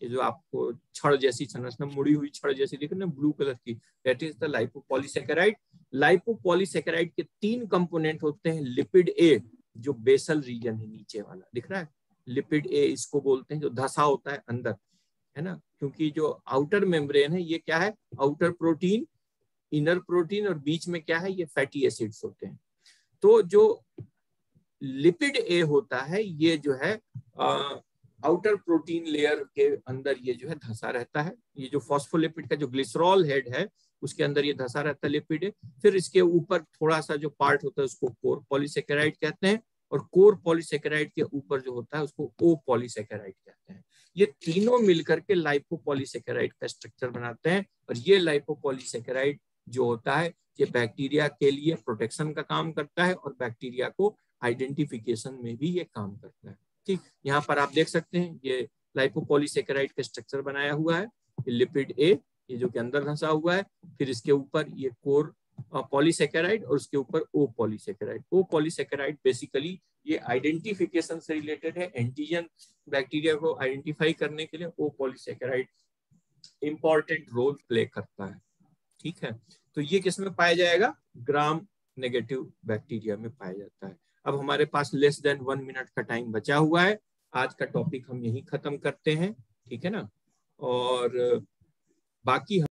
ये जो आपको छड़ जैसी संरचना, मुड़ी हुई छड़ जैसी दिख रही है ना ब्लू कलर की, दैट इज द लाइपोपॉलीसैकेराइड। लाइपोपॉलीसैकेराइड के 3 कंपोनेंट होते हैं। लिपिड ए जो बेसल रीजन है, नीचे वाला दिख रहा है, लिपिड ए इसको बोलते हैं, जो धसा होता है अंदर, है ना, क्योंकि जो आउटर मेम्ब्रेन है ये क्या है, आउटर प्रोटीन, इनर प्रोटीन, और बीच में क्या है, ये फैटी एसिड्स होते हैं। तो जो लिपिड ए होता है ये जो है आउटर प्रोटीन लेयर के अंदर ये जो है धसा रहता है। ये जो फॉस्फोलिपिड का जो ग्लिसरॉल हेड है उसके अंदर ये धसा रहता है लिपिड। फिर इसके ऊपर थोड़ा सा जो पार्ट होता है उसको कोर पॉलीसैकेराइड कहते हैं, और कोर पॉलीसैकेराइड के ऊपर जो होता है उसको ओ पॉलीसैकेराइड कहते हैं। ये तीनों मिलकर के लाइपोपॉलीसैकेराइड का स्ट्रक्चर बनाते हैं। और ये लाइपोपॉलीसैकेराइड जो होता है ये बैक्टीरिया के लिए प्रोटेक्शन का काम करता है और बैक्टीरिया को आइडेंटिफिकेशन में भी ये काम करता है। ठीक, यहाँ पर आप देख सकते हैं ये लाइपोपॉलीसैकेराइड का स्ट्रक्चर बनाया हुआ है, लिपिड ए ये जो कि अंदर धंसा हुआ है, फिर इसके ऊपर ये कोर पॉलीसैकेराइड और उसके ऊपर ओ पॉलीसैकेराइड। ओ पॉलीसैकेराइड बेसिकली ये आइडेंटिफिकेशन से रिलेटेड है, एंटीजन बैक्टीरिया को आइडेंटिफाई करने के लिए ओ पॉलीसैकेराइड इंपॉर्टेंट रोल प्ले करता है। ठीक है, तो ये किस में पाया जाएगा, ग्राम नेगेटिव बैक्टीरिया में पाया जाता है। अब हमारे पास लेस देन 1 मिनट का टाइम बचा हुआ है, आज का टॉपिक हम यहीं खत्म करते हैं, ठीक है ना, और बाकी